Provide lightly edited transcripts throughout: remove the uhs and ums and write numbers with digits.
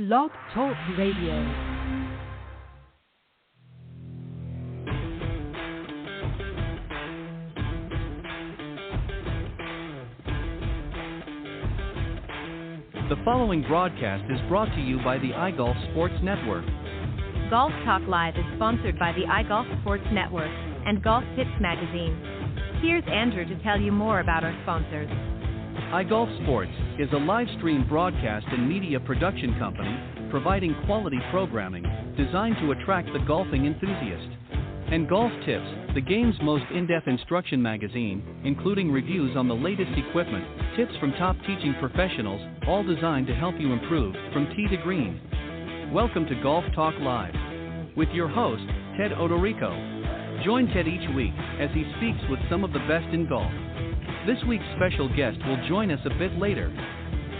Blog Talk Radio. The following broadcast is brought to you by the iGolf Sports Network. Golf Talk Live is sponsored by the iGolf Sports Network and Golf Tips Magazine. Here's Andrew to tell you more about our sponsors. iGolf Sports is a live stream broadcast and media production company providing quality programming designed to attract the golfing enthusiast. And Golf Tips, the game's most in-depth instruction magazine, including reviews on the latest equipment, tips from top teaching professionals, all designed to help you improve from tee to green. Welcome to Golf Talk Live with your host, Ted Odorico. Join Ted each week as he speaks with some of the best in golf. This week's special guest will join us a bit later.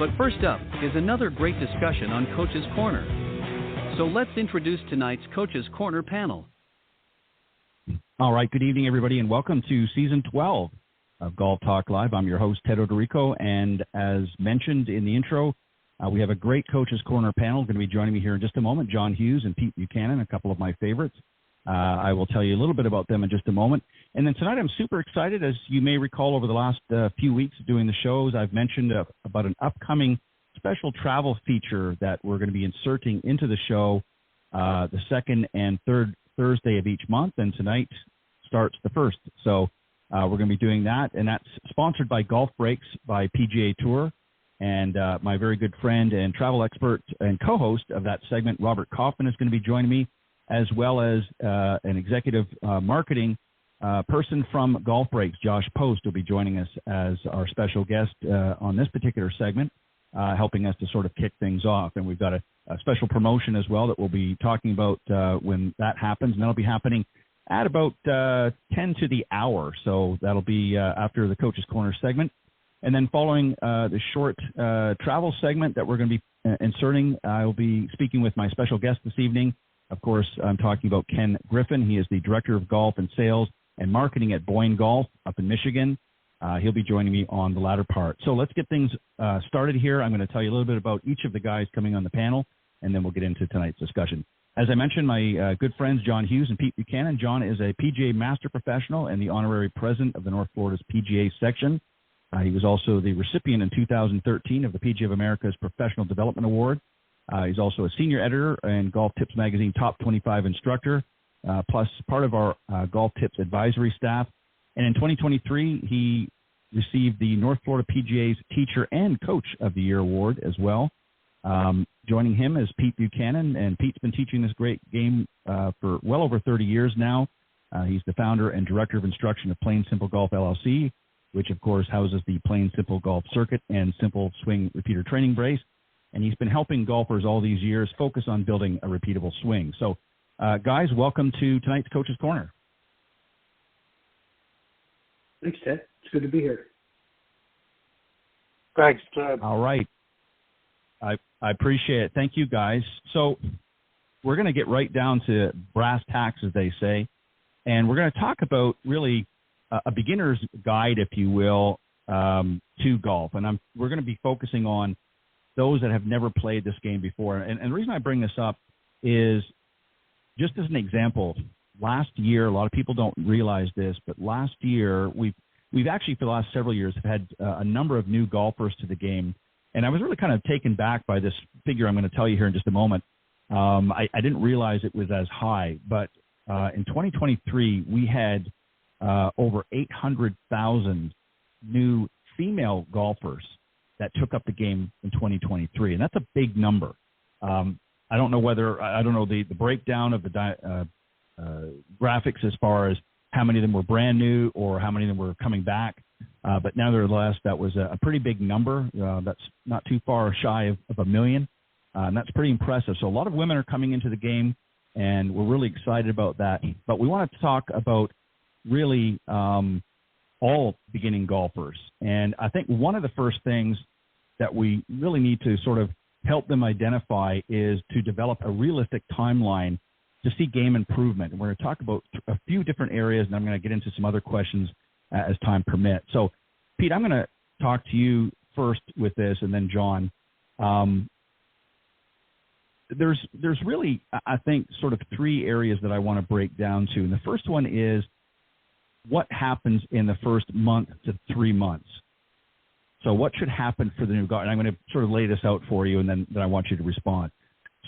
But first up is another great discussion on Coach's Corner. So let's introduce tonight's Coach's Corner panel. All right, good evening, everybody, and welcome to Season 12 of Golf Talk Live. I'm your host, Ted Odorico, and as mentioned in the intro, we have a great Coach's Corner panel going to be joining me here in just a moment, John Hughes and Pete Buchanan, a couple of my favorites. I will tell you a little bit about them in just a moment. And then tonight I'm super excited. As you may recall, over the last few weeks doing the shows, I've mentioned about an upcoming special travel feature that we're going to be inserting into the show the second and third Thursday of each month, and tonight starts the first. So we're going to be doing that, and that's sponsored by Golf Breaks by PGA Tour. And my very good friend and travel expert and co-host of that segment, Robert Kaufman, is going to be joining me, as well as an executive marketing person from Golf Breaks, Josh Post, will be joining us as our special guest on this particular segment, helping us to sort of kick things off. And we've got a special promotion as well that we'll be talking about when that happens, and that'll be happening at about 10 to the hour. So that'll be after the Coach's Corner segment. And then following the short travel segment that we're going to be inserting, I will be speaking with my special guest this evening. Of course, I'm talking about Ken Griffin. He is the Director of Golf and Sales and Marketing at Boyne Golf up in Michigan. He'll be joining me on the latter part. So let's get things started here. I'm going to tell you a little bit about each of the guys coming on the panel, and then we'll get into tonight's discussion. As I mentioned, my good friends John Hughes and Pete Buchanan. John is a PGA Master Professional and the Honorary President of the North Florida's PGA section. He was also the recipient in 2013 of the PGA of America's Professional Development Award. He's also a senior editor in Golf Tips Magazine Top 25 Instructor, plus part of our Golf Tips advisory staff. And in 2023, he received the North Florida PGA's Teacher and Coach of the Year Award as well. Joining him is Pete Buchanan, and Pete's been teaching this great game for well over 30 years now. He's the founder and director of instruction of Plain Simple Golf LLC, which, of course, houses the Plain Simple Golf Circuit and Simple Swing Repeater Training Brace. And he's been helping golfers all these years focus on building a repeatable swing. So, guys, welcome to tonight's Coach's Corner. Thanks, Ted. It's good to be here. Thanks, Ted. All right. I appreciate it. Thank you, guys. So we're going to get right down to brass tacks, as they say, and we're going to talk about really a beginner's guide, if you will, to golf. And we're going to be focusing on those that have never played this game before. And the reason I bring this up is just as an example. Last year, a lot of people don't realize this, but last year we've actually for the last several years have had a number of new golfers to the game. And I was really kind of taken back by this figure I'm going to tell you here in just a moment. I didn't realize it was as high, but in 2023, we had over 800,000 new female golfers that took up the game in 2023. And that's a big number. I don't know the breakdown of the graphics as far as how many of them were brand new or how many of them were coming back. But nevertheless, that was a pretty big number. That's not too far shy of 1 million. And that's pretty impressive. So a lot of women are coming into the game, and we're really excited about that. But we want to talk about really all beginning golfers. And I think one of the first things that we really need to sort of help them identify is to develop a realistic timeline to see game improvement. And we're going to talk about a few different areas, and I'm going to get into some other questions as time permits. So, Pete, I'm going to talk to you first with this, and then John. there's really, I think, sort of three areas that I want to break down to. And the first one is what happens in the first month to 3 months. So what should happen for the new golfer? And I'm going to sort of lay this out for you, and then I want you to respond.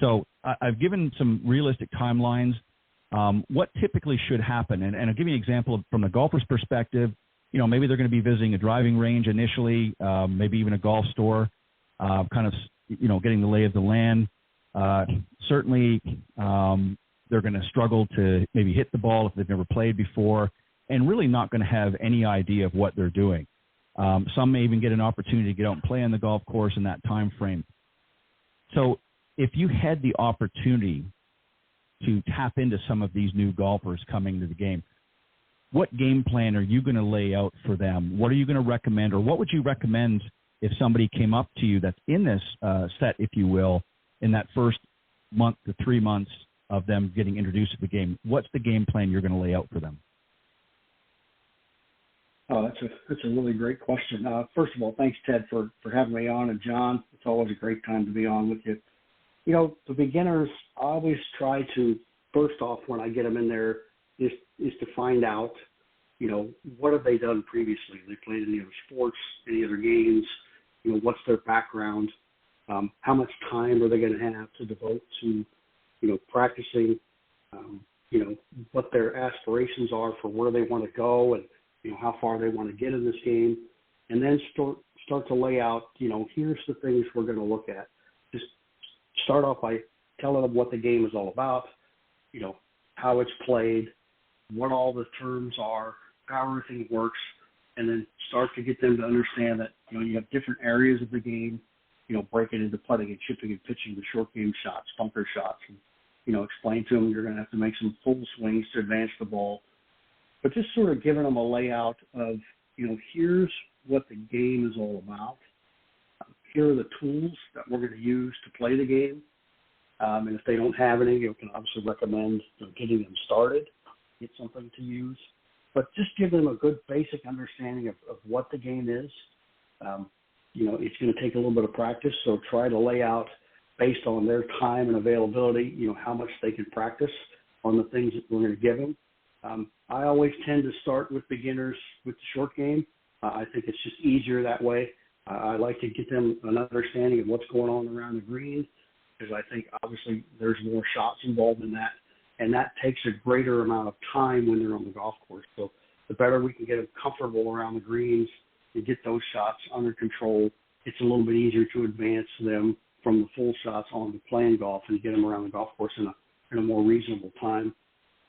So I've given some realistic timelines. What typically should happen? And I'll give you an example from the golfer's perspective. Maybe they're going to be visiting a driving range initially, maybe even a golf store, kind of, getting the lay of the land. Certainly, they're going to struggle to maybe hit the ball if they've never played before, and really not going to have any idea of what they're doing. Some may even get an opportunity to get out and play on the golf course in that time frame. So if you had the opportunity to tap into some of these new golfers coming to the game, what game plan are you going to lay out for them? What are you going to recommend, or what would you recommend if somebody came up to you that's in this set, if you will, in that first month to 3 months of them getting introduced to the game? What's the game plan you're going to lay out for them? Oh, that's a really great question. First of all, thanks, Ted, for having me on, and John, it's always a great time to be on with you. The beginners, I always try to, first off, when I get them in there, is to find out, what have they done previously? Have they played any other sports, any other games? What's their background? How much time are they going to have to devote to, practicing, what their aspirations are for where they want to go, and how far they want to get in this game, and then start to lay out, here's the things we're going to look at. Just start off by telling them what the game is all about, how it's played, what all the terms are, how everything works, and then start to get them to understand that, you have different areas of the game, breaking into putting and chipping and pitching, the short game shots, bunker shots, and, explain to them you're going to have to make some full swings to advance the ball. But just sort of giving them a layout of, here's what the game is all about. Here are the tools that we're going to use to play the game. And if they don't have any, you can obviously recommend getting them started, get something to use. But just give them a good basic understanding of what the game is. It's going to take a little bit of practice, so try to lay out based on their time and availability, how much they can practice on the things that we're going to give them. I always tend to start with beginners with the short game. I think it's just easier that way. I like to get them an understanding of what's going on around the green, because I think obviously there's more shots involved in that, and that takes a greater amount of time when they're on the golf course. So the better we can get them comfortable around the greens and get those shots under control, it's a little bit easier to advance them from the full shots on to playing golf and get them around the golf course in a more reasonable time.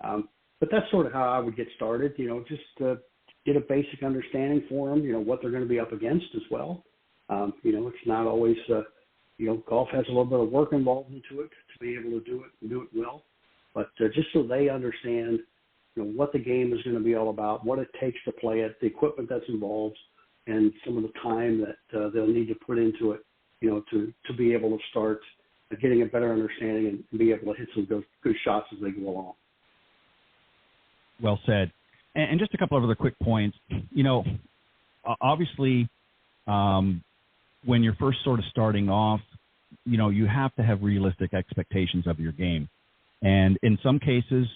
But that's sort of how I would get started, just to get a basic understanding for them, what they're going to be up against as well. It's not always, golf has a little bit of work involved into it to be able to do it and do it well. But just so they understand, what the game is going to be all about, what it takes to play it, the equipment that's involved, and some of the time that they'll need to put into it, to be able to start getting a better understanding and be able to hit some good shots as they go along. Well said. And just a couple of other quick points. Obviously, when you're first sort of starting off, you have to have realistic expectations of your game. And in some cases,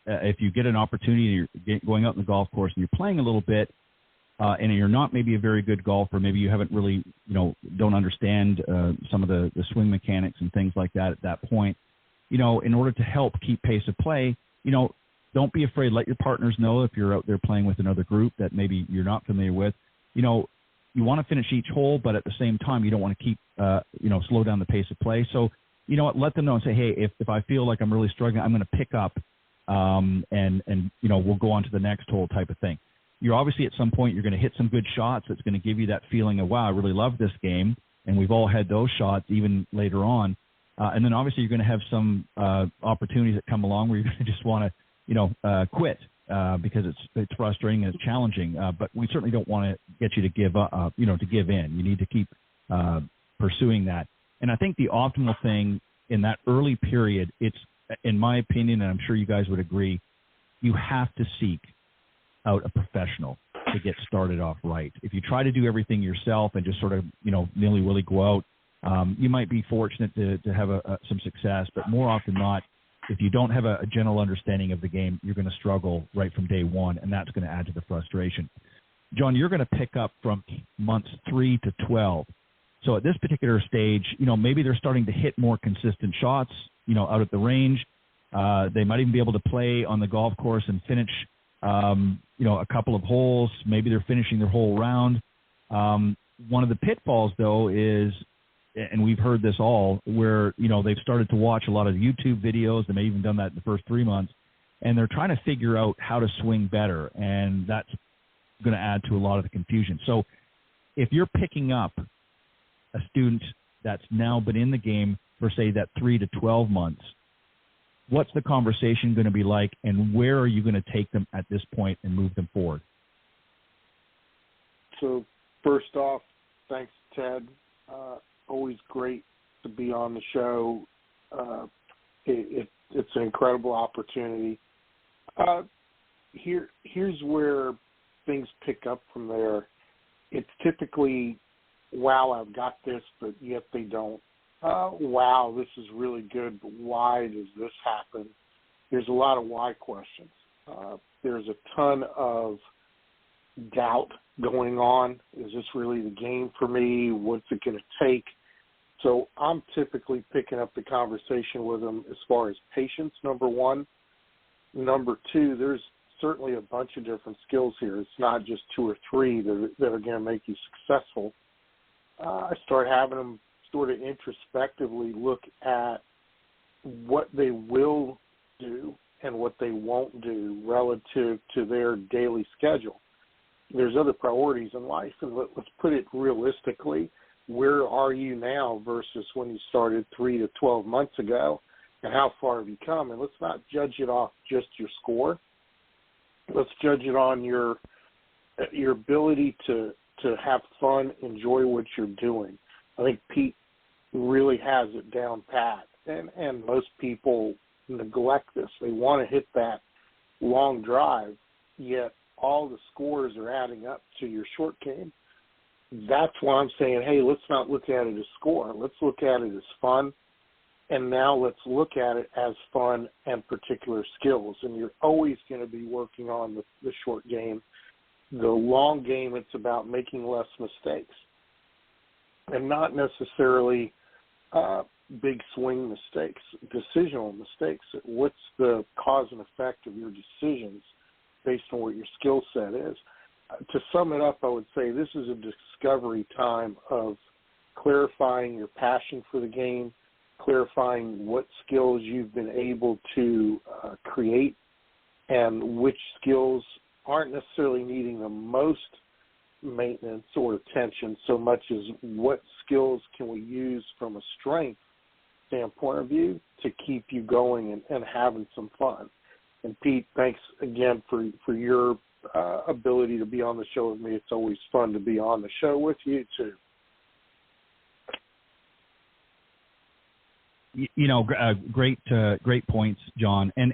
if you get an opportunity and you're going out in the golf course and you're playing a little bit, and you're not maybe a very good golfer, maybe you haven't really, don't understand some of the swing mechanics and things like that at that point, in order to help keep pace of play, don't be afraid. Let your partners know if you're out there playing with another group that maybe you're not familiar with. You want to finish each hole, but at the same time, you don't want to keep, slow down the pace of play. So, let them know and say, hey, if I feel like I'm really struggling, I'm going to pick up and we'll go on to the next hole type of thing. You're obviously at some point, you're going to hit some good shots. That's going to give you that feeling of, wow, I really love this game. And we've all had those shots even later on. And then obviously you're going to have some opportunities that come along where you're going to just want to, quit because it's frustrating and it's challenging. But we certainly don't want to get you to give up, to give in. You need to keep pursuing that. And I think the optimal thing in that early period, it's, in my opinion, and I'm sure you guys would agree, you have to seek out a professional to get started off right. If you try to do everything yourself and just sort of, nilly-willy go out, you might be fortunate to have some success, but more often than not, if you don't have a general understanding of the game, you're going to struggle right from day one, and that's going to add to the frustration. John, you're going to pick up from months 3 to 12. So at this particular stage, maybe they're starting to hit more consistent shots, out at the range. They might even be able to play on the golf course and finish, a couple of holes. Maybe they're finishing their whole round. One of the pitfalls, though, is, and we've heard this all, where, they've started to watch a lot of YouTube videos. They may have even done that in the first 3 months, and they're trying to figure out how to swing better, and that's going to add to a lot of the confusion. So if you're picking up a student that's now been in the game for, say, that 3 to 12 months, what's the conversation going to be like, and where are you going to take them at this point and move them forward? So first off, thanks, Ted. Always great to be on the show. It's an incredible opportunity. Here's where things pick up from there. It's typically, wow, I've got this, but yet they don't. Wow, this is really good, but why does this happen? There's a lot of why questions. There's a ton of doubt going on. Is this really the game for me? What's it going to take? So I'm typically picking up the conversation with them as far as patience, number one. Number two, there's certainly a bunch of different skills here. It's not just 2 or 3 that are going to make you successful. I start having them sort of introspectively look at what they will do and what they won't do relative to their daily schedule. There's other priorities in life, and let's put it realistically. Where are you now versus when you started 3 to 12 months ago, and how far have you come? And let's not judge it off just your score. Let's judge it on your ability to have fun, enjoy what you're doing. I think Pete really has it down pat, and most people neglect this. They want to hit that long drive, yet all the scores are adding up to your short game. That's why I'm saying, hey, let's not look at it as score. Let's look at it as fun, and now let's look at it as fun and particular skills. And you're always going to be working on the short game. The long game, it's about making less mistakes, and not necessarily big swing mistakes, decisional mistakes. What's the cause and effect of your decisions based on what your skill set is? To sum it up, I would say this is a discovery time of clarifying your passion for the game, clarifying what skills you've been able to create, and which skills aren't necessarily needing the most maintenance or attention so much as what skills can we use from a strength standpoint of view to keep you going and having some fun. And Pete, thanks again for your ability to be on the show with me. It's always fun to be on the show with you too. Great points, John. And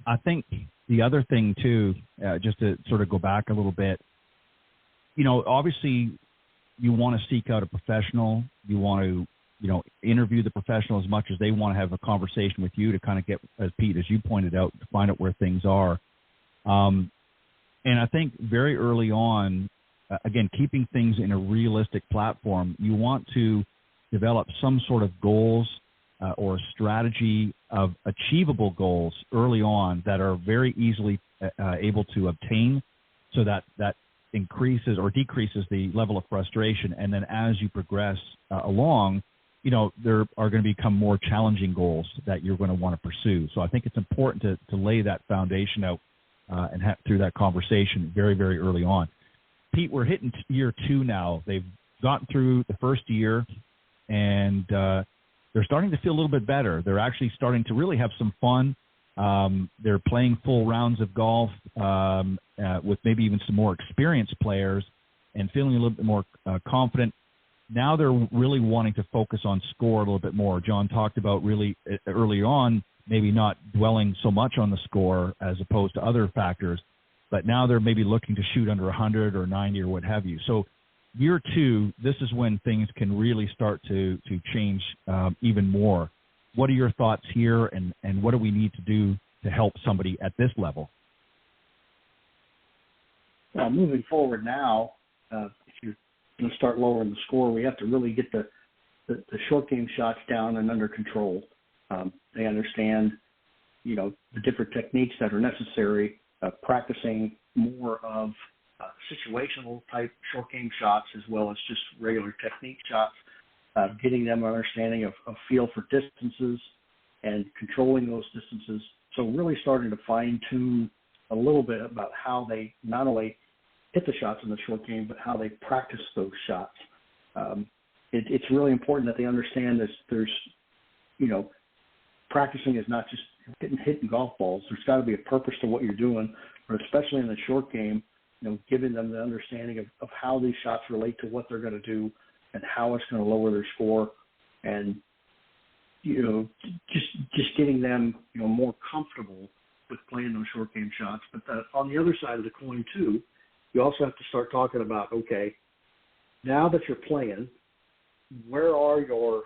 I think the other thing too, just to sort of go back a little bit, obviously you want to seek out a professional. You want to, interview the professional as much as they want to have a conversation with you to kind of get, as Pete, as you pointed out, to find out where things are. And I think very early on, again, keeping things in a realistic platform, you want to develop some sort of goals or strategy of achievable goals early on that are very easily able to obtain, so that increases or decreases the level of frustration. And then as you progress along, there are going to become more challenging goals that you're going to want to pursue. So I think it's important to lay that foundation out and through that conversation very, very early on. Pete, we're hitting year 2 now. They've gotten through the first year, and they're starting to feel a little bit better. They're actually starting to really have some fun. They're playing full rounds of golf with maybe even some more experienced players and feeling a little bit more confident. Now they're really wanting to focus on score a little bit more. John talked about really early on maybe not dwelling so much on the score as opposed to other factors, but now they're maybe looking to shoot under 100 or 90 or what have you. So year 2, this is when things can really start to change even more. What are your thoughts here, and what do we need to do to help somebody at this level? Moving forward now, if you're going to start lowering the score, we have to really get the short game shots down and under control. They understand, the different techniques that are necessary, practicing more of situational type short game shots as well as just regular technique shots, getting them an understanding of feel for distances and controlling those distances. So really starting to fine tune a little bit about how they not only hit the shots in the short game, but how they practice those shots. It's really important that they understand that there's, practicing is not just hitting golf balls. There's got to be a purpose to what you're doing, but especially in the short game, giving them the understanding of how these shots relate to what they're going to do and how it's going to lower their score, and just getting them more comfortable with playing those short game shots. But on the other side of the coin too, you also have to start talking about, okay, now that you're playing, where are your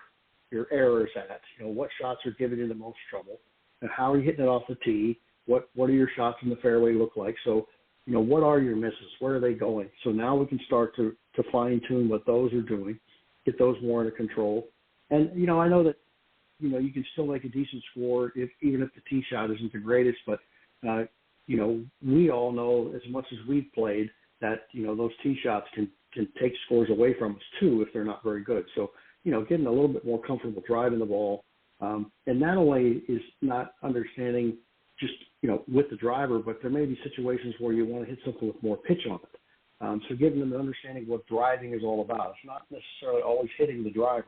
errors at? What shots are giving you the most trouble, and how are you hitting it off the tee? What are your shots in the fairway look like? So, what are your misses? Where are they going? So now we can start to fine tune what those are doing, get those more under control. And I know that you can still make a decent score even if the tee shot isn't the greatest, but we all know, as much as we've played, that those tee shots can take scores away from us too if they're not very good. So getting a little bit more comfortable driving the ball, and not only is not understanding just with the driver, but there may be situations where you want to hit something with more pitch on it. So giving them the understanding what driving is all about. It's not necessarily always hitting the driver,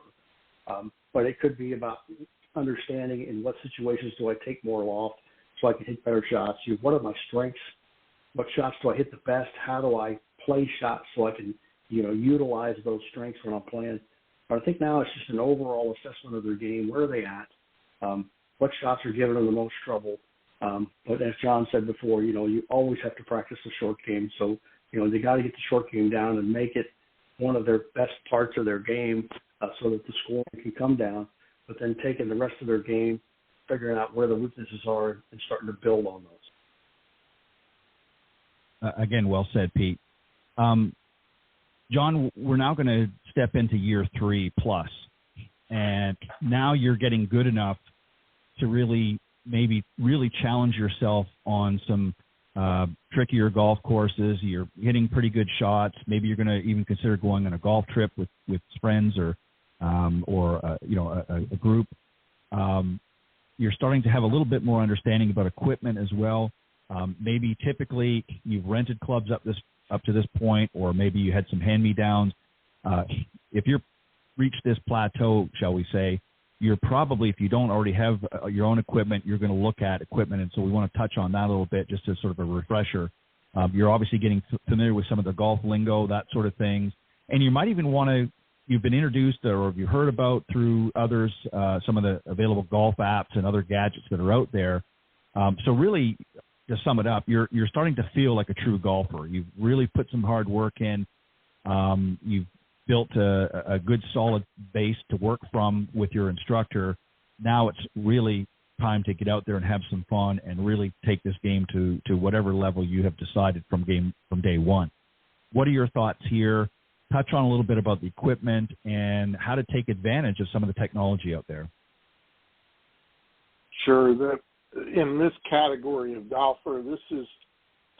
but it could be about understanding in what situations do I take more loft so I can hit better shots. What are my strengths? What shots do I hit the best? How do I play shots so I can, utilize those strengths when I'm playing? But I think now it's just an overall assessment of their game. Where are they at? What shots are giving them the most trouble? But as John said before, you always have to practice the short game. So, they got to get the short game down and make it one of their best parts of their game so that the score can come down. But then taking the rest of their game, figuring out where the weaknesses are, and starting to build on those. Again, well said, Pete. John, we're now going to step into year 3 plus, and now you're getting good enough to really challenge yourself on some trickier golf courses. You're hitting pretty good shots. Maybe you're going to even consider going on a golf trip with friends or a group. You're starting to have a little bit more understanding about equipment as well. Maybe typically you've rented clubs up to this point, or maybe you had some hand-me-downs. If you've reached this plateau, shall we say, you're probably, if you don't already have your own equipment, you're going to look at equipment. And so we want to touch on that a little bit just as sort of a refresher. You're obviously getting familiar with some of the golf lingo, that sort of things. And you might even want to, you've been introduced or have you heard about through others, some of the available golf apps and other gadgets that are out there. So really, to sum it up, you're starting to feel like a true golfer. You've really put some hard work in. You've built a good solid base to work from with your instructor. Now it's really time to get out there and have some fun and really take this game to whatever level you have decided from day one. What are your thoughts here? Touch on a little bit about the equipment and how to take advantage of some of the technology out there. Sure. In this category of golfer, this is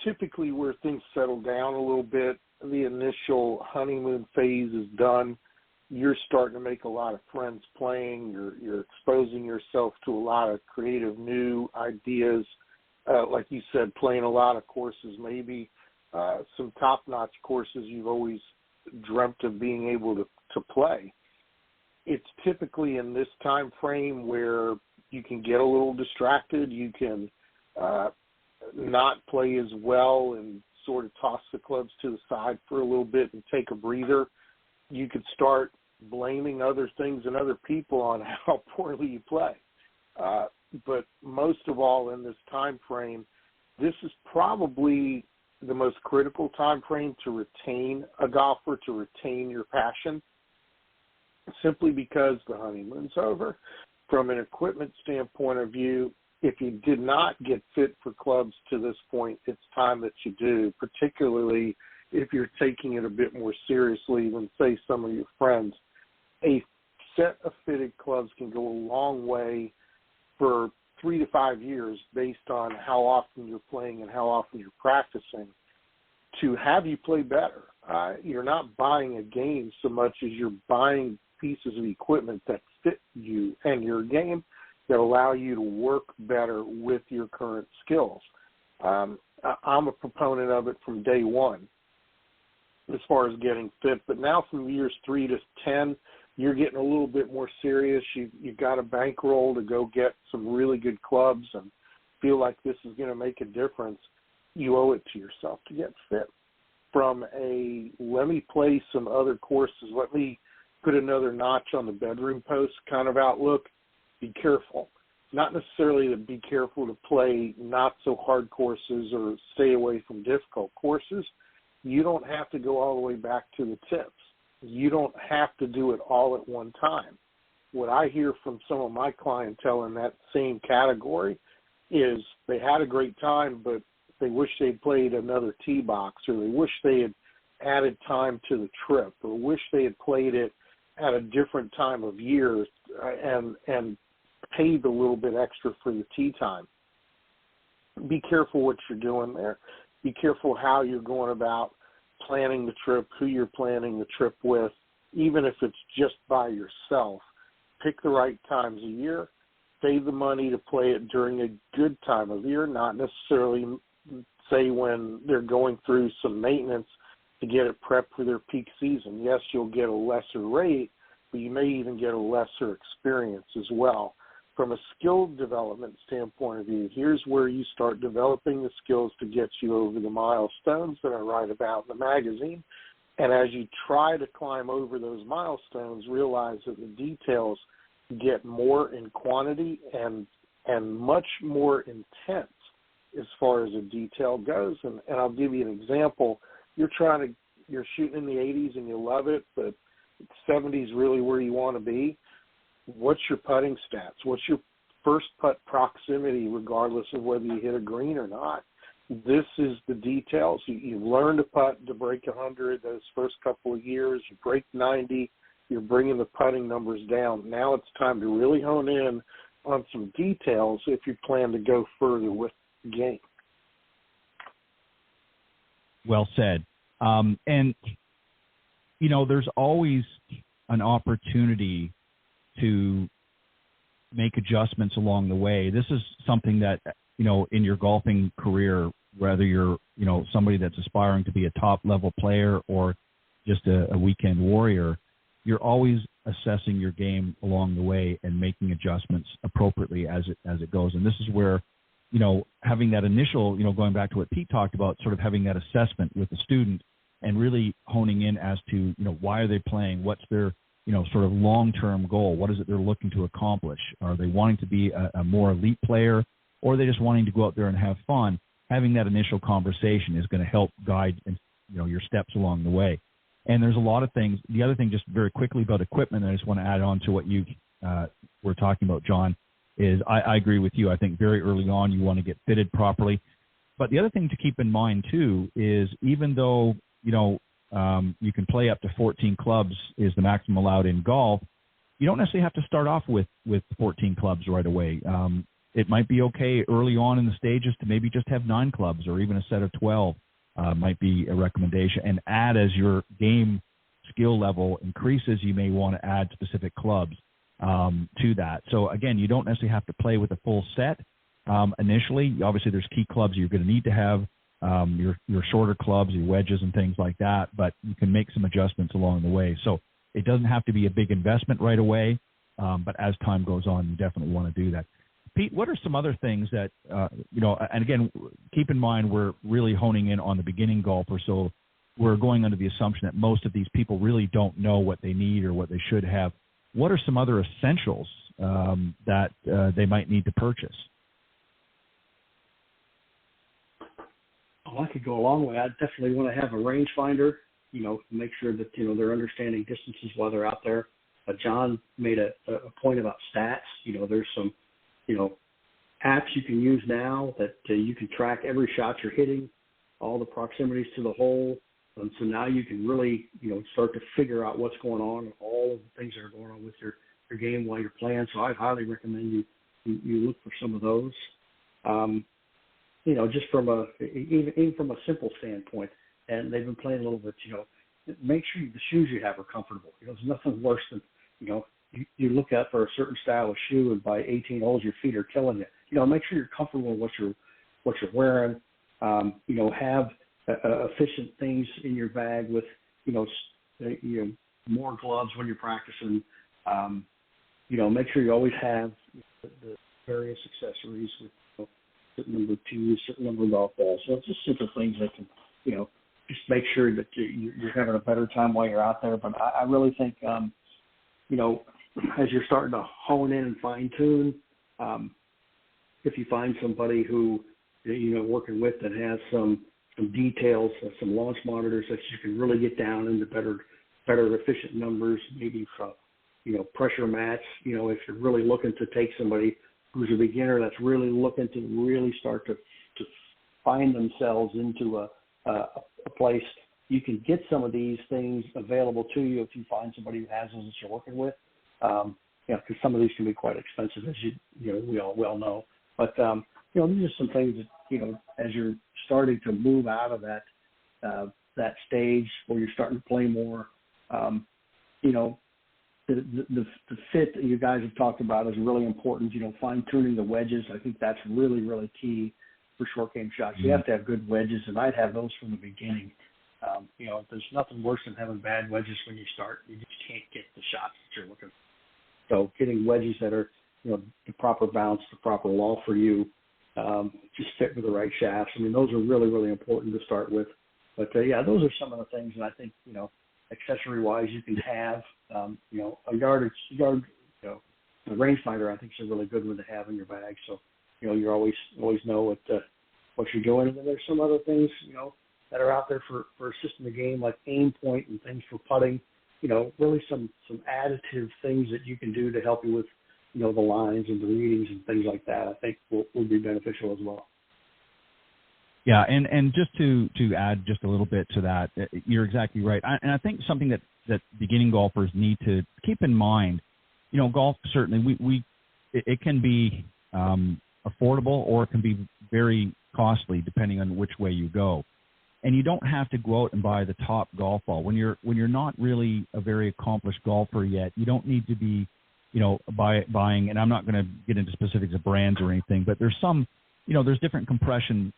typically where things settle down a little bit. The initial honeymoon phase is done. You're starting to make a lot of friends playing. You're exposing yourself to a lot of creative new ideas. Like you said, playing a lot of courses, maybe some top-notch courses you've always dreamt of being able to play. It's typically in this time frame where you can get a little distracted. You can not play as well and sort of toss the clubs to the side for a little bit and take a breather. You could start blaming other things and other people on how poorly you play. But most of all in this time frame, this is probably the most critical time frame to retain a golfer, to retain your passion, simply because the honeymoon's over. From an equipment standpoint of view, if you did not get fit for clubs to this point, it's time that you do, particularly if you're taking it a bit more seriously than, say, some of your friends. A set of fitted clubs can go a long way for 3 to 5 years based on how often you're playing and how often you're practicing to have you play better. You're not buying a game so much as you're buying pieces of equipment that fit you and your game that allow you to work better with your current skills. I'm a proponent of it from day one as far as getting fit, but now from years 3 to 10, you're getting a little bit more serious. You've got a bankroll to go get some really good clubs and feel like this is going to make a difference. You owe it to yourself to get fit. From a let me play some other courses, let me put another notch on the bedroom post kind of outlook, be careful. Not necessarily to be careful to play not so hard courses or stay away from difficult courses. You don't have to go all the way back to the tips. You don't have to do it all at one time. What I hear from some of my clientele in that same category is they had a great time, but they wish they'd played another tee box, or they wish they had added time to the trip, or wish they had played it at a different time of year and paid a little bit extra for the tee time. Be careful what you're doing there. Be careful how you're going about planning the trip, who you're planning the trip with, even if it's just by yourself. Pick the right times of year. Save the money to play it during a good time of year, not necessarily, say, when they're going through some maintenance to get it prepped for their peak season. Yes, you'll get a lesser rate, but you may even get a lesser experience as well. From a skill development standpoint of view, here's where you start developing the skills to get you over the milestones that I write about in the magazine. And as you try to climb over those milestones, realize that the details get more in quantity and much more intense as far as the detail goes. And I'll give you an example. You're shooting in the 80s and you love it, but 70 is really where you want to be. What's your putting stats? What's your first putt proximity, regardless of whether you hit a green or not? This is the details. You learn to putt to break 100 those first couple of years. You break 90. You're bringing the putting numbers down. Now it's time to really hone in on some details if you plan to go further with the game. Well said. And, you know, there's always an opportunity to make adjustments along the way. This is something that, you know, in your golfing career, whether you're, you know, somebody that's aspiring to be a top level player or just a weekend warrior, you're always assessing your game along the way and making adjustments appropriately as it goes. And this is where, you know, having that initial, you know, going back to what Pete talked about, sort of having that assessment with the student and really honing in as to, you know, why are they playing? What's their, you know, sort of long-term goal? What is it they're looking to accomplish? Are they wanting to be a more elite player, or are they just wanting to go out there and have fun? Having that initial conversation is going to help guide, you know, your steps along the way. And there's a lot of things. The other thing, just very quickly about equipment, I just want to add on to what you were talking about, John, is I agree with you. I think very early on you want to get fitted properly. But the other thing to keep in mind, too, is even though, you know, you can play up to 14 clubs is the maximum allowed in golf, you don't necessarily have to start off with 14 clubs right away. It might be okay early on in the stages to maybe just have 9 clubs or even a set of 12 might be a recommendation. And add as your game skill level increases, you may want to add specific clubs to that. So, again, you don't necessarily have to play with a full set initially. Obviously, there's key clubs you're going to need to have. Your shorter clubs, your wedges and things like that, but you can make some adjustments along the way. So it doesn't have to be a big investment right away, but as time goes on, you definitely want to do that. Pete, what are some other things that, you know, and again, keep in mind we're really honing in on the beginning golfer, so we're going under the assumption that most of these people really don't know what they need or what they should have. What are some other essentials that they might need to purchase? I could go a long way. I definitely want to have a rangefinder, make sure that, they're understanding distances while they're out there. John made a point about stats. There's some, apps you can use now that you can track every shot you're hitting, all the proximities to the hole. And so now you can really, start to figure out what's going on and all of the things that are going on with your game while you're playing. So I highly recommend you look for some of those. Just from even from a simple standpoint, and they've been playing a little bit, make sure the shoes you have are comfortable. There's nothing worse than, you look out for a certain style of shoe and by 18 holes your feet are killing you. Make sure you're comfortable with what you're wearing. Have efficient things in your bag with, more gloves when you're practicing. Make sure you always have the various accessories with certain number of tees, certain number of golf balls. So it's just simple things that can, just make sure that you're having a better time while you're out there. But I really think, as you're starting to hone in and fine tune, if you find somebody who, working with that has some details, some launch monitors that you can really get down into better efficient numbers, maybe from, pressure mats, if you're really looking to take somebody who's a beginner that's really looking to really start to find themselves into a place, you can get some of these things available to you if you find somebody who has those that you're working with. Because some of these can be quite expensive, as we all well know. But these are some things that as you're starting to move out of that stage where you're starting to play more, the fit that you guys have talked about is really important. Fine tuning the wedges, I think that's really, really key for short game shots. You have to have good wedges, and I'd have those from the beginning. There's nothing worse than having bad wedges when you start. You just can't get the shots that you're looking for. So getting wedges that are, the proper bounce, the proper lull for you, just fit with the right shafts. Those are really, really important to start with. But, those are some of the things that I think, accessory-wise you can have. A yardage, a rangefinder I think is a really good one to have in your bag. So, you always know what you're doing. And then there's some other things, that are out there for assisting the game, like aim point and things for putting. Really some additive things that you can do to help you with, the lines and the readings and things like that, I think will be beneficial as well. Yeah, and just to add just a little bit to that, you're exactly right. And I think something that beginning golfers need to keep in mind, golf certainly, it can be affordable or it can be very costly depending on which way you go. And you don't have to go out and buy the top golf ball. When you're not really a very accomplished golfer yet, you don't need to be, buying, and I'm not going to get into specifics of brands or anything, but there's some, there's different compression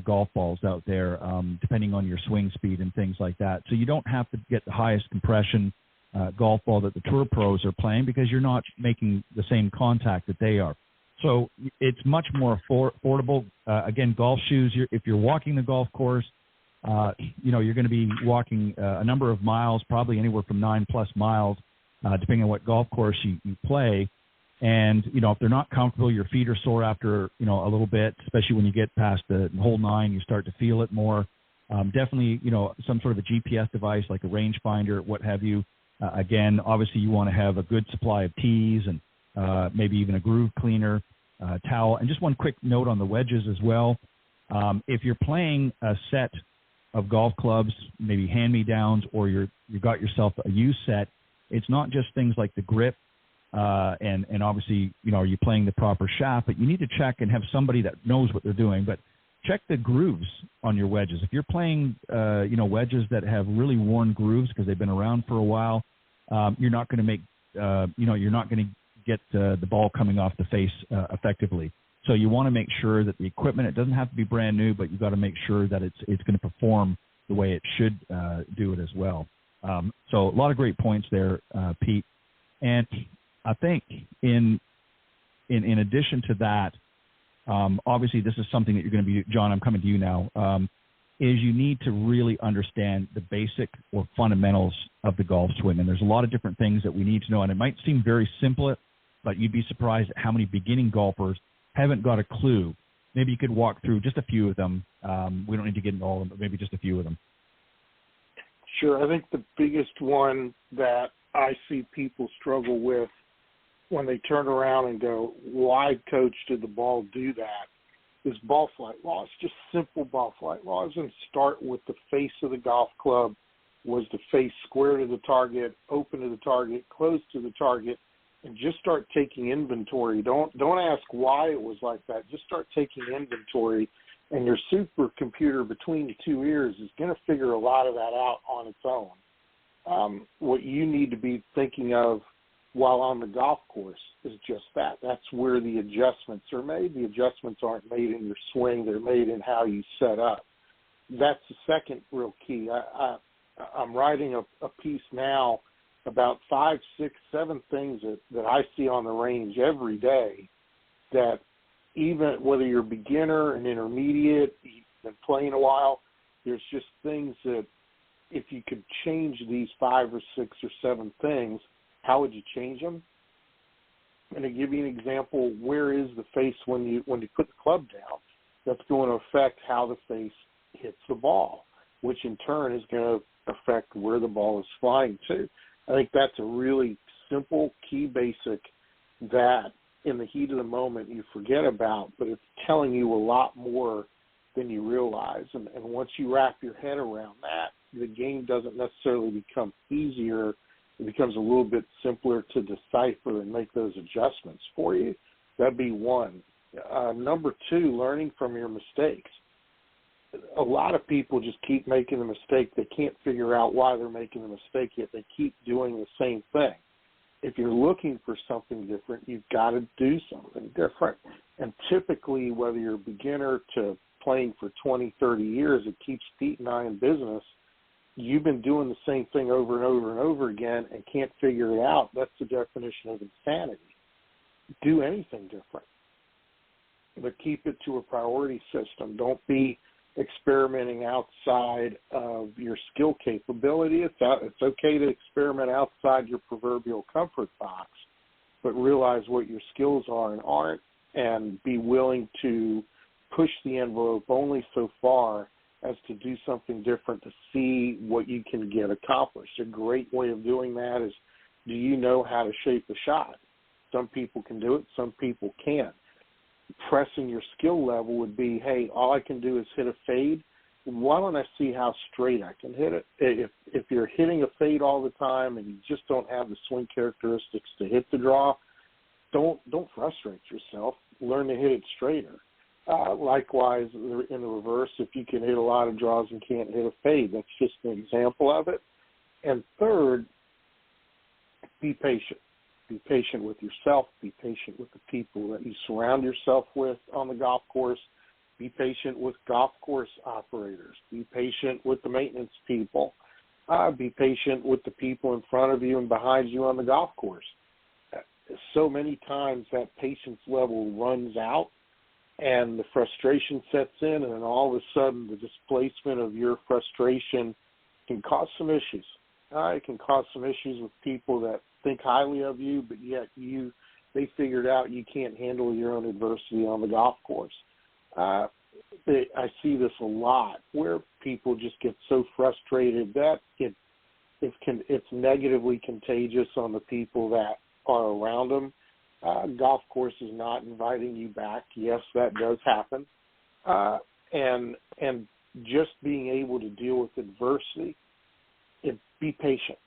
golf balls out there depending on your swing speed and things like that. So you don't have to get the highest compression golf ball that the tour pros are playing because you're not making the same contact that they are. So it's much more affordable. Again, golf shoes, if you're walking the golf course, you're going to be walking a number of miles, probably anywhere from 9+ miles, depending on what golf course you play. And, if they're not comfortable, your feet are sore after, a little bit, especially when you get past the hole 9, you start to feel it more. Definitely, some sort of a GPS device like a rangefinder, what have you. Again, obviously you want to have a good supply of tees and maybe even a groove cleaner, towel. And just one quick note on the wedges as well. If you're playing a set of golf clubs, maybe hand-me-downs, or you got yourself a used set, it's not just things like the grip, and obviously, are you playing the proper shaft, but you need to check and have somebody that knows what they're doing. But check the grooves on your wedges. If you're playing, wedges that have really worn grooves because they've been around for a while, you're not going to make, you're not going to get the ball coming off the face effectively. So you want to make sure that the equipment, it doesn't have to be brand new, but you've got to make sure that it's going to perform the way it should do it as well. So a lot of great points there, Pete. And I think in addition to that, obviously this is something that you're going to be, John, I'm coming to you now, is you need to really understand the basic or fundamentals of the golf swing. And there's a lot of different things that we need to know. And it might seem very simple, but you'd be surprised at how many beginning golfers haven't got a clue maybe you could walk through just a few of them. We don't need to get into all of them, but maybe just a few of them. Sure. I think the biggest one that I see people struggle with when they turn around and go, why, coach, did the ball do that, is ball flight laws, just simple ball flight laws, and start with the face of the golf club. Was the face square to the target, open to the target, close to the target, and just start taking inventory. Don't ask why it was like that. Just start taking inventory, and your supercomputer between the two ears is going to figure a lot of that out on its own. What you need to be thinking of while on the golf course is just that. That's where the adjustments are made. The adjustments aren't made in your swing. They're made in how you set up. That's the second real key. I'm writing a piece now about 5, 6, 7 things that I see on the range every day that even whether you're a beginner, an intermediate, you've been playing a while, there's just things that if you could change these 5 or 6 or 7 things, how would you change them? And to give you an example, where is the face when you put the club down? That's going to affect how the face hits the ball, which in turn is going to affect where the ball is flying to. I think that's a really simple, key basic that in the heat of the moment you forget about, but it's telling you a lot more than you realize. And once you wrap your head around that, the game doesn't necessarily become easier. It becomes a little bit simpler to decipher and make those adjustments for you. That'd be one. Number 2, learning from your mistakes. A lot of people just keep making the mistake. They can't figure out why they're making the mistake, yet they keep doing the same thing. If you're looking for something different, you've got to do something different. And typically, whether you're a beginner to playing for 20, 30 years, it keeps Pete and I in business. You've been doing the same thing over and over and over again and can't figure it out. That's the definition of insanity. Do anything different, but keep it to a priority system. Don't be experimenting outside of your skill capability. It's okay to experiment outside your proverbial comfort box, but realize what your skills are and aren't, and be willing to push the envelope only so far as to do something different to see what you can get accomplished. A great way of doing that is, do you know how to shape a shot? Some people can do it, some people can't. Pressing your skill level would be, hey, all I can do is hit a fade. Why don't I see how straight I can hit it? If you're hitting a fade all the time and you just don't have the swing characteristics to hit the draw, don't frustrate yourself. Learn to hit it straighter. Likewise, in the reverse, if you can hit a lot of draws and can't hit a fade, that's just an example of it. And third, be patient. Be patient with yourself. Be patient with the people that you surround yourself with on the golf course. Be patient with golf course operators. Be patient with the maintenance people. Be patient with the people in front of you and behind you on the golf course. So many times that patience level runs out and the frustration sets in, and then all of a sudden the displacement of your frustration can cause some issues. It can cause some issues with people that think highly of you, but yet they figured out you can't handle your own adversity on the golf course. I see this a lot where people just get so frustrated that it's negatively contagious on the people that are around them. Golf course is not inviting you back. Yes, that does happen. And just being able to deal with adversity, be patient.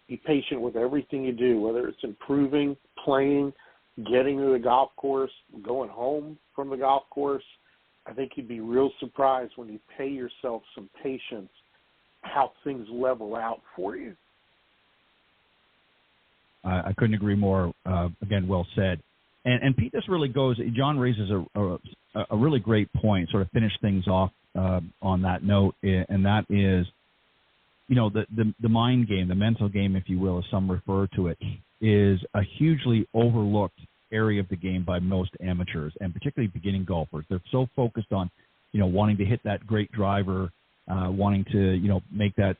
Be patient with everything you do, whether it's improving, playing, getting to the golf course, going home from the golf course. I think you'd be real surprised when you pay yourself some patience how things level out for you. I couldn't agree more. Again, well said. And Pete, this really goes, John raises a really great point, sort of finish things off on that note, and that is, the mind game, the mental game, if you will, as some refer to it, is a hugely overlooked area of the game by most amateurs, and particularly beginning golfers. They're so focused on, wanting to hit that great driver, wanting to, make that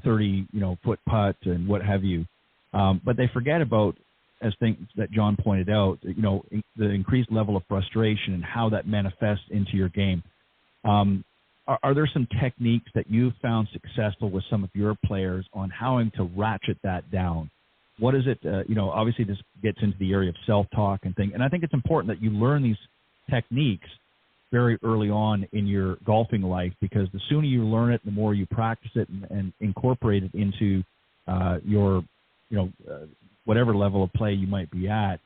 30, foot putt and what have you. But they forget about as things that John pointed out, the increased level of frustration and how that manifests into your game. Are there some techniques that you've found successful with some of your players on how to ratchet that down? What is it, obviously this gets into the area of self-talk and things, and I think it's important that you learn these techniques very early on in your golfing life, because the sooner you learn it, the more you practice it and incorporate it into your, whatever level of play you might be at,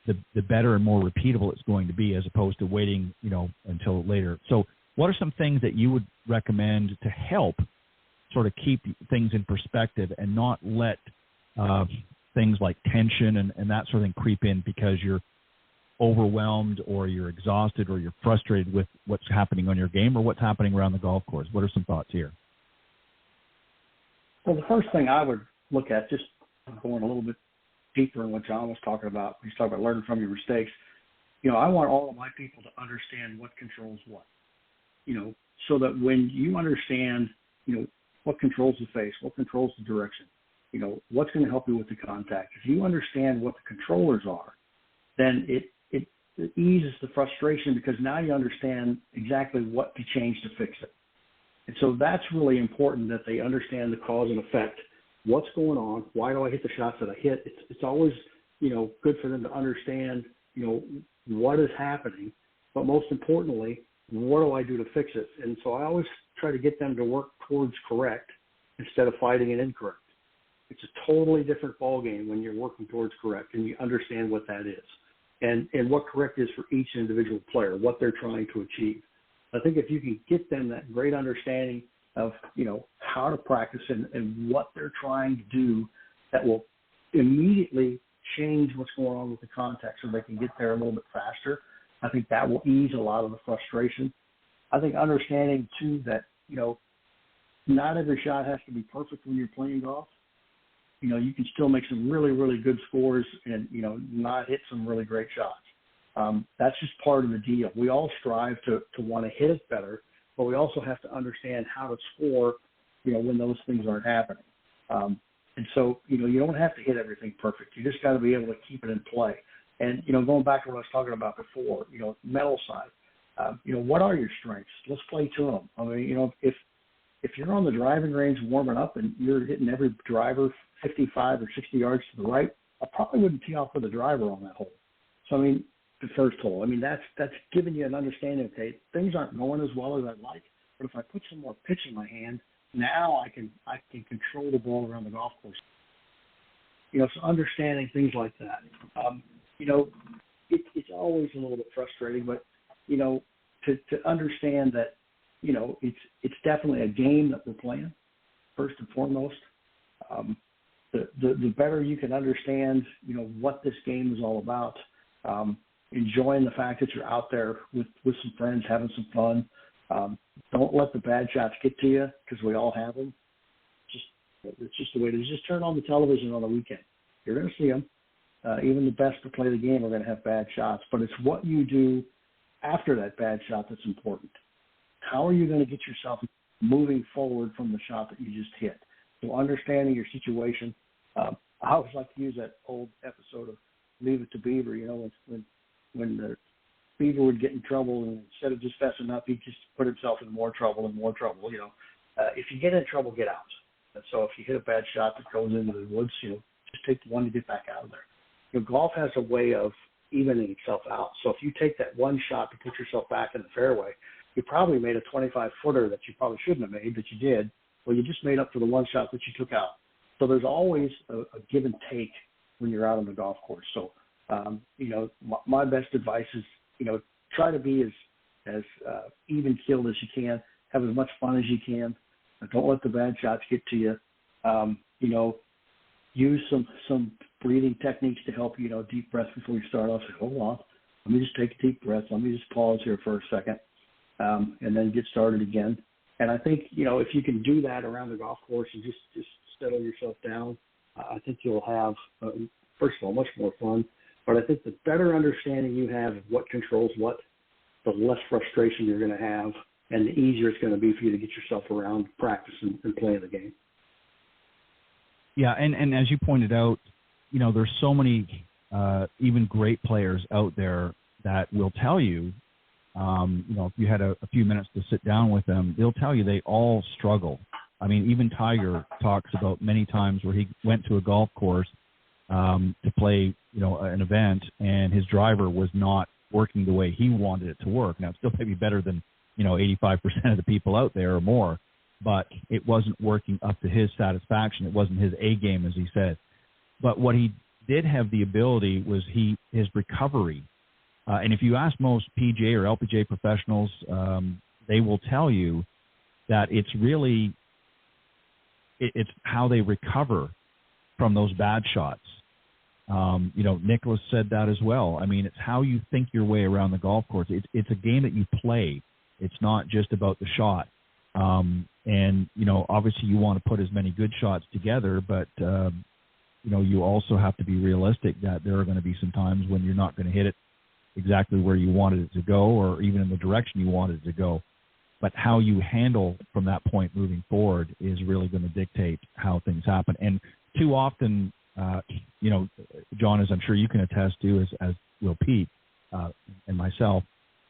the better and more repeatable it's going to be, as opposed to waiting, until later. So what are some things that you would recommend to help sort of keep things in perspective and not let things like tension and that sort of thing creep in because you're overwhelmed or you're exhausted or you're frustrated with what's happening on your game or what's happening around the golf course? What are some thoughts here? Well, the first thing I would look at, just going a little bit deeper in what John was talking about, he's talking about learning from your mistakes. I want all of my people to understand what controls what, so that when you understand, what controls the face, what controls the direction, what's going to help you with the contact. If you understand what the controllers are, then it eases the frustration, because now you understand exactly what to change to fix it. And so that's really important, that they understand the cause and effect. What's going on? Why do I hit the shots that I hit? It's always, good for them to understand, what is happening, but most importantly, what do I do to fix it? And so I always try to get them to work towards correct instead of fighting an incorrect. It's a totally different ballgame when you're working towards correct and you understand what that is and what correct is for each individual player, what they're trying to achieve. I think if you can get them that great understanding of, how to practice and what they're trying to do, that will immediately change what's going on with the contact so they can get there a little bit faster. I think that will ease a lot of the frustration. I think understanding, too, that, not every shot has to be perfect when you're playing golf. You can still make some really, really good scores and, not hit some really great shots. That's just part of the deal. We all strive to want to hit it better, but we also have to understand how to score, when those things aren't happening. And so, you don't have to hit everything perfect. You just got to be able to keep it in play. And, going back to what I was talking about before, mental side, what are your strengths? Let's play to them. I mean, if you're on the driving range warming up and you're hitting every driver 55 or 60 yards to the right, I probably wouldn't tee off with a driver on that hole. So, the first hole, that's giving you an understanding of, okay, things aren't going as well as I'd like, but if I put some more pitch in my hand, now I can control the ball around the golf course. So understanding things like that. It's always a little bit frustrating, but, to understand that, it's definitely a game that we're playing, first and foremost. The better you can understand, what this game is all about, enjoying the fact that you're out there with some friends, having some fun. Don't let the bad shots get to you, because we all have them. It's just the way it is. Just turn on the television on the weekend. You're going to see them. Even the best to play the game are going to have bad shots, but it's what you do after that bad shot that's important. How are you going to get yourself moving forward from the shot that you just hit? So understanding your situation. I always like to use that old episode of Leave It to Beaver, when the Beaver would get in trouble, and instead of just fessing up, he'd just put himself in more trouble and more trouble. If you get in trouble, get out. And so if you hit a bad shot that goes into the woods, just take the one to get back out of there. Golf has a way of evening itself out. So if you take that one shot to put yourself back in the fairway, you probably made a 25-footer that you probably shouldn't have made, but you did. Well, you just made up for the one shot that you took out. So there's always a give and take when you're out on the golf course. So, my best advice is, try to be as even-keeled as you can, have as much fun as you can. Don't let the bad shots get to you. Use some breathing techniques to help you, deep breath before you start off. Say, hold on, let me just take a deep breath. Let me just pause here for a second, and then get started again. And I think, if you can do that around the golf course and just settle yourself down, I think you'll have, first of all, much more fun. But I think the better understanding you have of what controls what, the less frustration you're going to have, and the easier it's going to be for you to get yourself around, practice, and playing the game. Yeah, and as you pointed out, there's so many even great players out there that will tell you, if you had a few minutes to sit down with them, they'll tell you they all struggle. I mean, even Tiger talks about many times where he went to a golf course to play, an event, and his driver was not working the way he wanted it to work. Now, it still may be better than, 85% of the people out there or more, but it wasn't working up to his satisfaction. It wasn't his A game, as he said. But what he did have the ability was his recovery. And if you ask most PGA or LPGA professionals, they will tell you that it's really it's how they recover from those bad shots. Nicholas said that as well. I mean, it's how you think your way around the golf course. It's a game that you play. It's not just about the shot. Obviously you want to put as many good shots together, but, you also have to be realistic that there are going to be some times when you're not going to hit it exactly where you wanted it to go or even in the direction you wanted it to go. But how you handle from that point moving forward is really going to dictate how things happen. And too often, John, as I'm sure you can attest to, as will Pete and myself,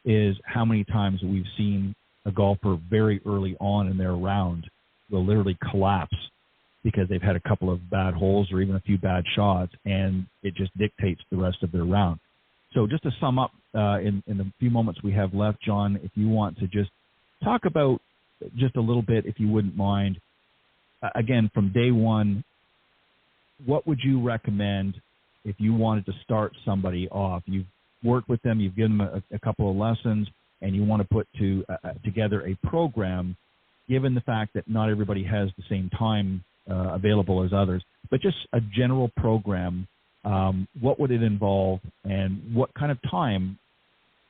is how many times we've seen a golfer very early on in their round will literally collapse because they've had a couple of bad holes or even a few bad shots, and it just dictates the rest of their round. So just to sum up in the few moments we have left, John, if you want to just talk about just a little bit, if you wouldn't mind, again, from day one, what would you recommend if you wanted to start somebody off? You've worked with them, you've given them a couple of lessons, and you want to put together a program, given the fact that not everybody has the same time available as others, but just a general program. What would it involve, and what kind of time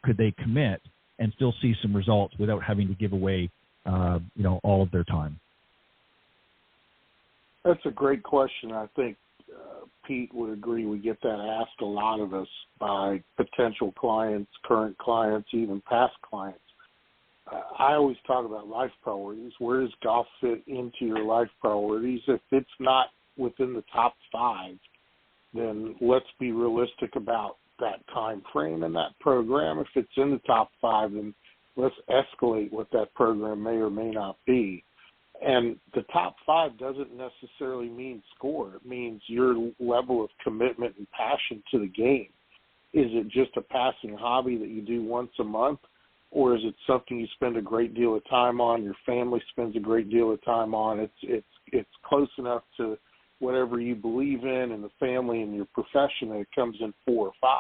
could they commit and still see some results without having to give away, all of their time? That's a great question. I think Pete would agree. We get that asked a lot of us by potential clients, current clients, even past clients. I always talk about life priorities. Where does golf fit into your life priorities? If it's not within the top 5, then let's be realistic about that time frame and that program. If it's in the top 5, then let's escalate what that program may or may not be. And the top 5 doesn't necessarily mean score. It means your level of commitment and passion to the game. Is it just a passing hobby that you do once a month, or is it something you spend a great deal of time on, your family spends a great deal of time on? It's close enough to whatever you believe in and the family and your profession that it comes in 4 or 5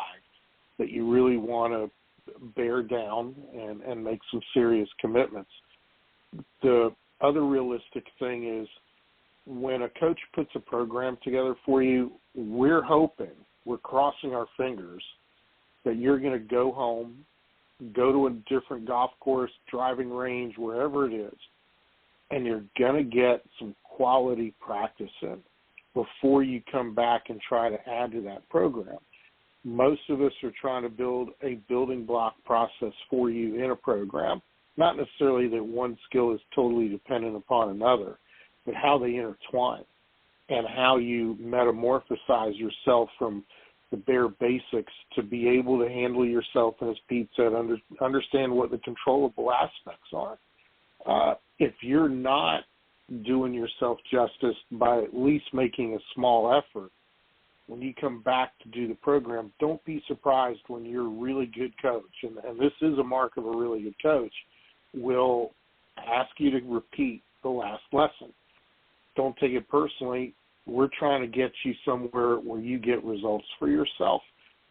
that you really want to bear down and make some serious commitments. The other realistic thing is when a coach puts a program together for you, we're crossing our fingers that you're going to go home, go to a different golf course, driving range, wherever it is, and you're going to get some quality practice in before you come back and try to add to that program. Most of us are trying to build a building block process for you in a program. Not necessarily that one skill is totally dependent upon another, but how they intertwine and how you metamorphosize yourself from the bare basics to be able to handle yourself, and as Pete said, understand what the controllable aspects are. If you're not doing yourself justice by at least making a small effort, when you come back to do the program, don't be surprised when you're a really good coach, and this is a mark of a really good coach, will ask you to repeat the last lesson. Don't take it personally. We're trying to get you somewhere where you get results for yourself.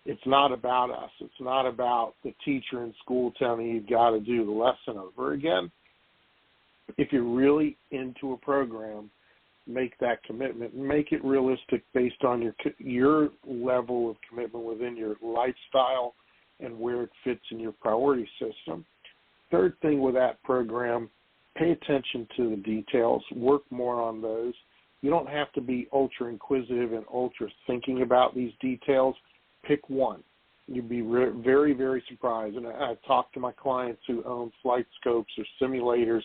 It's not about us. It's not about the teacher in school telling you you've got to do the lesson over again. If you're really into a program, make that commitment. Make it realistic based on your level of commitment within your lifestyle and where it fits in your priority system. Third thing with that program, pay attention to the details. Work more on those. You don't have to be ultra inquisitive and ultra thinking about these details. Pick one. You'd be very, very surprised. And I talk to my clients who own flight scopes or simulators.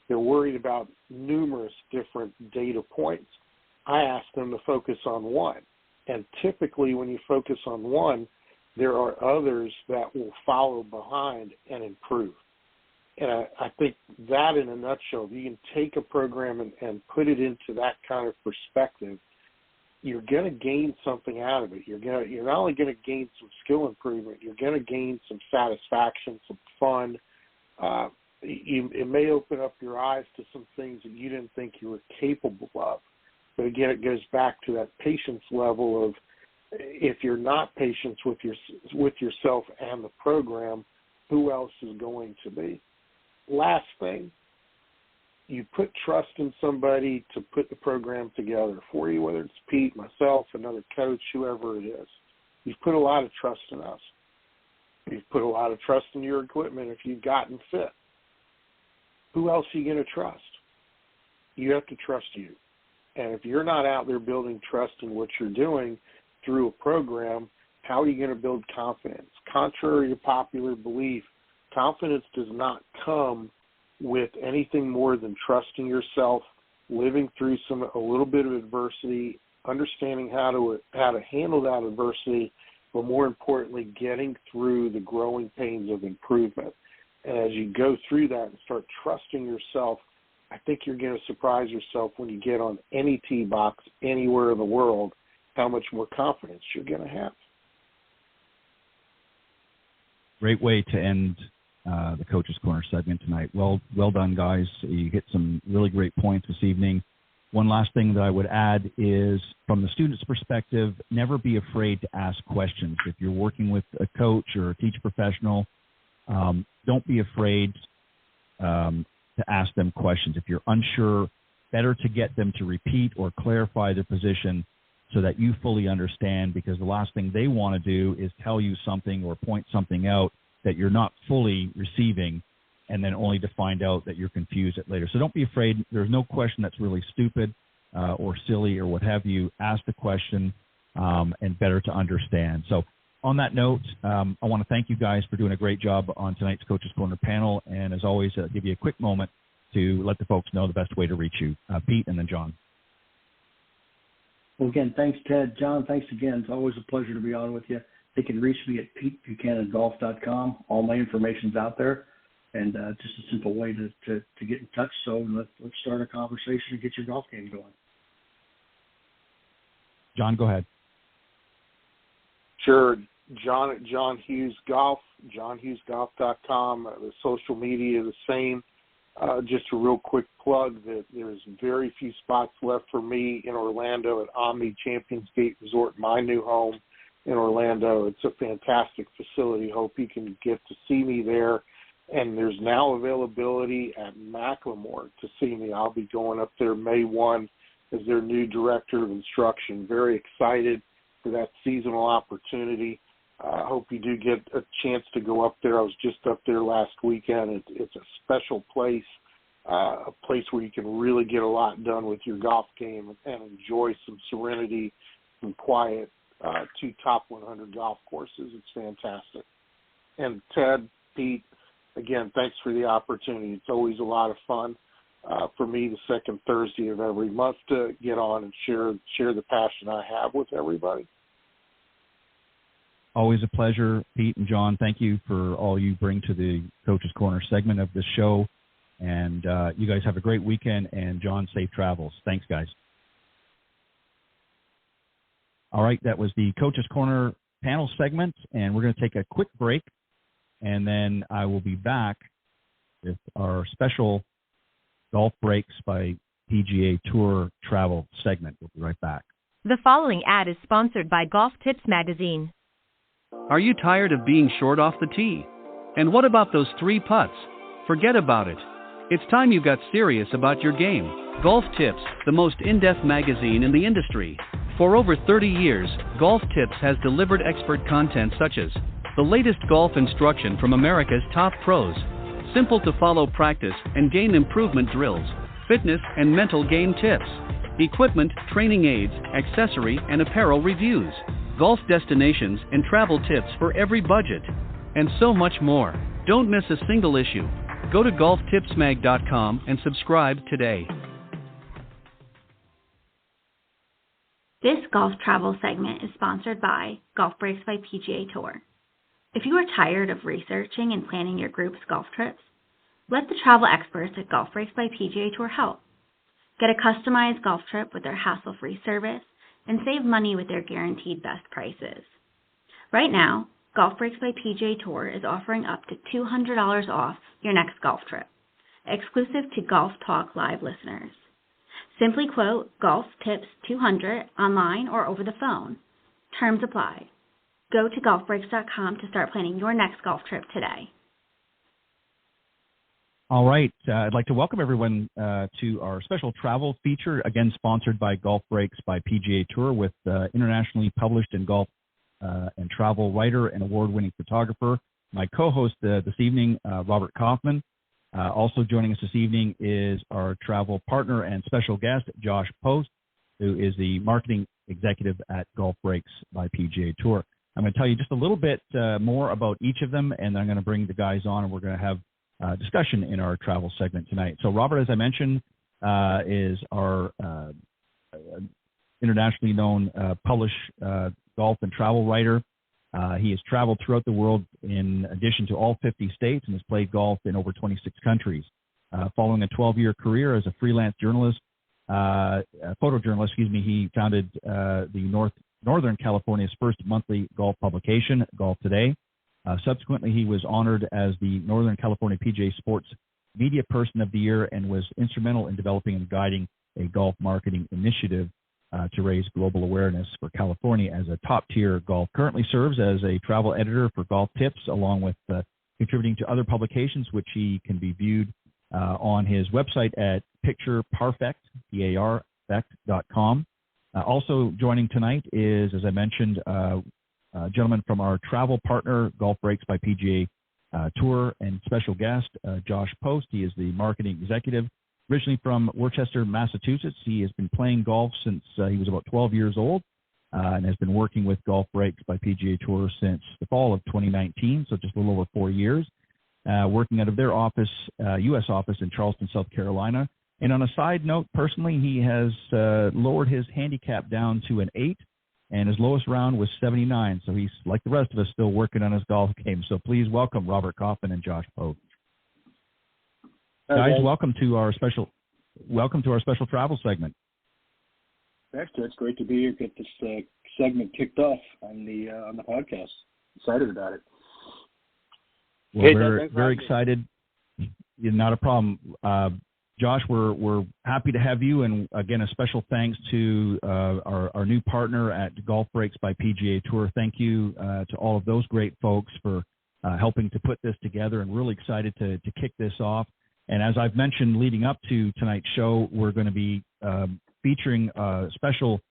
They're worried about numerous different data points. I ask them to focus on one. And typically when you focus on one, there are others that will follow behind and improve. And I think that in a nutshell, if you can take a program and put it into that kind of perspective, you're going to gain something out of it. You're not only going to gain some skill improvement, you're going to gain some satisfaction, some fun. It may open up your eyes to some things that you didn't think you were capable of. But again, it goes back to that patience level of, if you're not patient with yourself and the program, who else is going to be? Last thing, you put trust in somebody to put the program together for you, whether it's Pete, myself, another coach, whoever it is. You've put a lot of trust in us. You've put a lot of trust in your equipment if you've gotten fit. Who else are you going to trust? You have to trust you. And if you're not out there building trust in what you're doing through a program, how are you going to build confidence? Contrary to popular belief, confidence does not come with anything more than trusting yourself, living through a little bit of adversity, understanding how to handle that adversity, but more importantly, getting through the growing pains of improvement. And as you go through that and start trusting yourself, I think you're going to surprise yourself when you get on any tee box anywhere in the world, how much more confidence you're going to have. Great way to end the Coach's Corner segment tonight. Well done, guys. You hit some really great points this evening. One last thing that I would add is, from the student's perspective, never be afraid to ask questions. If you're working with a coach or a teacher professional, don't be afraid to ask them questions. If you're unsure, better to get them to repeat or clarify their position so that you fully understand, because the last thing they want to do is tell you something or point something out that you're not fully receiving, and then only to find out that you're confused at later. So don't be afraid. There's no question that's really stupid or silly or what have you. Ask the question and better to understand. So on that note, I want to thank you guys for doing a great job on tonight's Coach's Corner panel. And as always, give you a quick moment to let the folks know the best way to reach you. Pete and then John. Well, again, thanks, Ted. John, thanks again. It's always a pleasure to be on with you. They can reach me at PeteBuchananGolf.com. All my information's out there, and just a simple way to get in touch. So let's start a conversation and get your golf game going. John, go ahead. Sure. John at John Hughes Golf, johnhughesgolf.com. The social media is the same. Just a real quick plug that there's very few spots left for me in Orlando at Omni Champions Gate Resort, my new home in Orlando. It's a fantastic facility. Hope you can get to see me there. And there's now availability at Macklemore to see me. I'll be going up there May 1 as their new director of instruction. Very excited for that seasonal opportunity. I hope you do get a chance to go up there. I was just up there last weekend. It's a special place, a place where you can really get a lot done with your golf game and enjoy some serenity and quiet. 2 top 100 golf courses. It's fantastic. And Ted, Pete, again, thanks for the opportunity. It's always a lot of fun for me the second Thursday of every month to get on and share the passion I have with everybody. Always a pleasure, Pete and John. Thank you for all you bring to the Coach's Corner segment of this show. And you guys have a great weekend. And John, safe travels. Thanks, guys. All right, that was the Coach's Corner panel segment, and we're going to take a quick break, and then I will be back with our special Golf Breaks by PGA Tour Travel segment. We'll be right back. The following ad is sponsored by Golf Tips Magazine. Are you tired of being short off the tee? And what about those 3 putts? Forget about it. It's time you got serious about your game. Golf Tips, the most in-depth magazine in the industry. For over 30 years, Golf Tips has delivered expert content such as the latest golf instruction from America's top pros, simple-to-follow practice and game improvement drills, fitness and mental game tips, equipment, training aids, accessory and apparel reviews, golf destinations and travel tips for every budget, and so much more. Don't miss a single issue. Go to golftipsmag.com and subscribe today. This golf travel segment is sponsored by Golf Breaks by PGA Tour. If you are tired of researching and planning your group's golf trips, let the travel experts at Golf Breaks by PGA Tour help. Get a customized golf trip with their hassle-free service and save money with their guaranteed best prices. Right now, Golf Breaks by PGA Tour is offering up to $200 off your next golf trip, exclusive to Golf Talk Live listeners. Simply quote Golf Tips 200 online or over the phone. Terms apply. Go to golfbreaks.com to start planning your next golf trip today. All right. I'd like to welcome everyone to our special travel feature, again sponsored by Golf Breaks by PGA Tour, with internationally published in golf and travel writer and award-winning photographer, my co-host this evening, Robert Kaufman. Also joining us this evening is our travel partner and special guest, Josh Post, who is the marketing executive at Golf Breaks by PGA Tour. I'm going to tell you just a little bit more about each of them, and then I'm going to bring the guys on, and we're going to have discussion in our travel segment tonight. So Robert, as I mentioned, is our internationally known published golf and travel writer. He has traveled throughout the world in addition to all 50 states and has played golf in over 26 countries. Following a 12-year career as a freelance journalist, photojournalist, he founded the Northern California's first monthly golf publication, Golf Today. Subsequently, he was honored as the Northern California PGA Sports Media Person of the Year and was instrumental in developing and guiding a golf marketing initiative to raise global awareness for California as a top-tier golf. Currently serves as a travel editor for Golf Tips, along with contributing to other publications, which he can be viewed on his website at pictureparfect, PARFect.com. Also joining tonight is, as I mentioned, a gentleman from our travel partner, Golf Breaks by PGA Tour, and special guest, Josh Post. He is the marketing executive, originally from Worcester, Massachusetts. He has been playing golf since he was about 12 years old and has been working with Golf Breaks by PGA Tour since the fall of 2019, so just a little over 4 years, working out of their office, U.S. office in Charleston, South Carolina. And on a side note, personally, he has lowered his handicap down to an 8, and his lowest round was 79. So he's, like the rest of us, still working on his golf game. So please welcome Robert Kaufman and Josh Post. Guys, welcome to our special travel segment. Thanks, it's great to be here. Get this segment kicked off on the podcast. Excited about it. Well, we're very excited. Not a problem. Josh, we're happy to have you, and again, a special thanks to our new partner at Golf Breaks by PGA Tour. Thank you to all of those great folks for helping to put this together, and really excited to kick this off. And as I've mentioned leading up to tonight's show, we're going to be featuring a special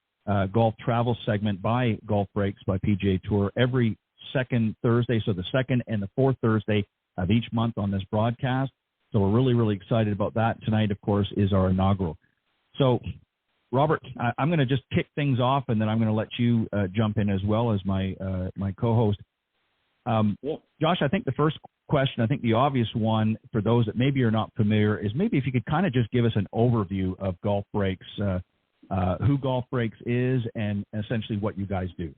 golf travel segment by Golf Breaks by PGA Tour every second Thursday, so the second and the fourth Thursday of each month on this broadcast. So we're really, really excited about that. Tonight, of course, is our inaugural. So, Robert, I'm going to just kick things off, and then I'm going to let you jump in as well as my co-host. Josh, I think the first question, I think the obvious one for those that maybe are not familiar, is maybe if you could kind of just give us an overview of Golf Breaks, who Golf Breaks is, and essentially what you guys do.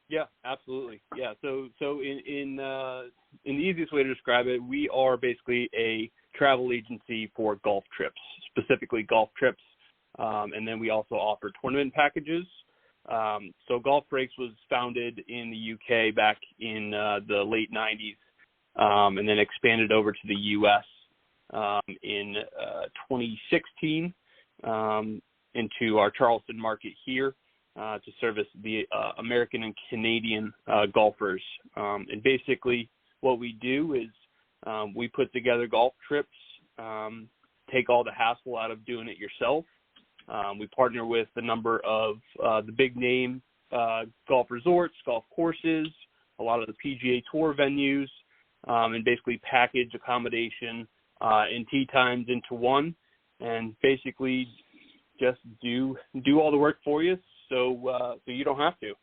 Yeah, absolutely. Yeah, so in the easiest way to describe it, we are basically a travel agency for golf trips, specifically golf trips, and then we also offer tournament packages. So Golf Breaks was founded in the UK back in the late 90s, and then expanded over to the US in 2016 into our Charleston market here. To service the American and Canadian golfers. And basically what we do is we put together golf trips, take all the hassle out of doing it yourself. We partner with a number of the big name golf resorts, golf courses, a lot of the PGA Tour venues, and basically package accommodation and tee times into one, and basically just do all the work for you. So you don't have to.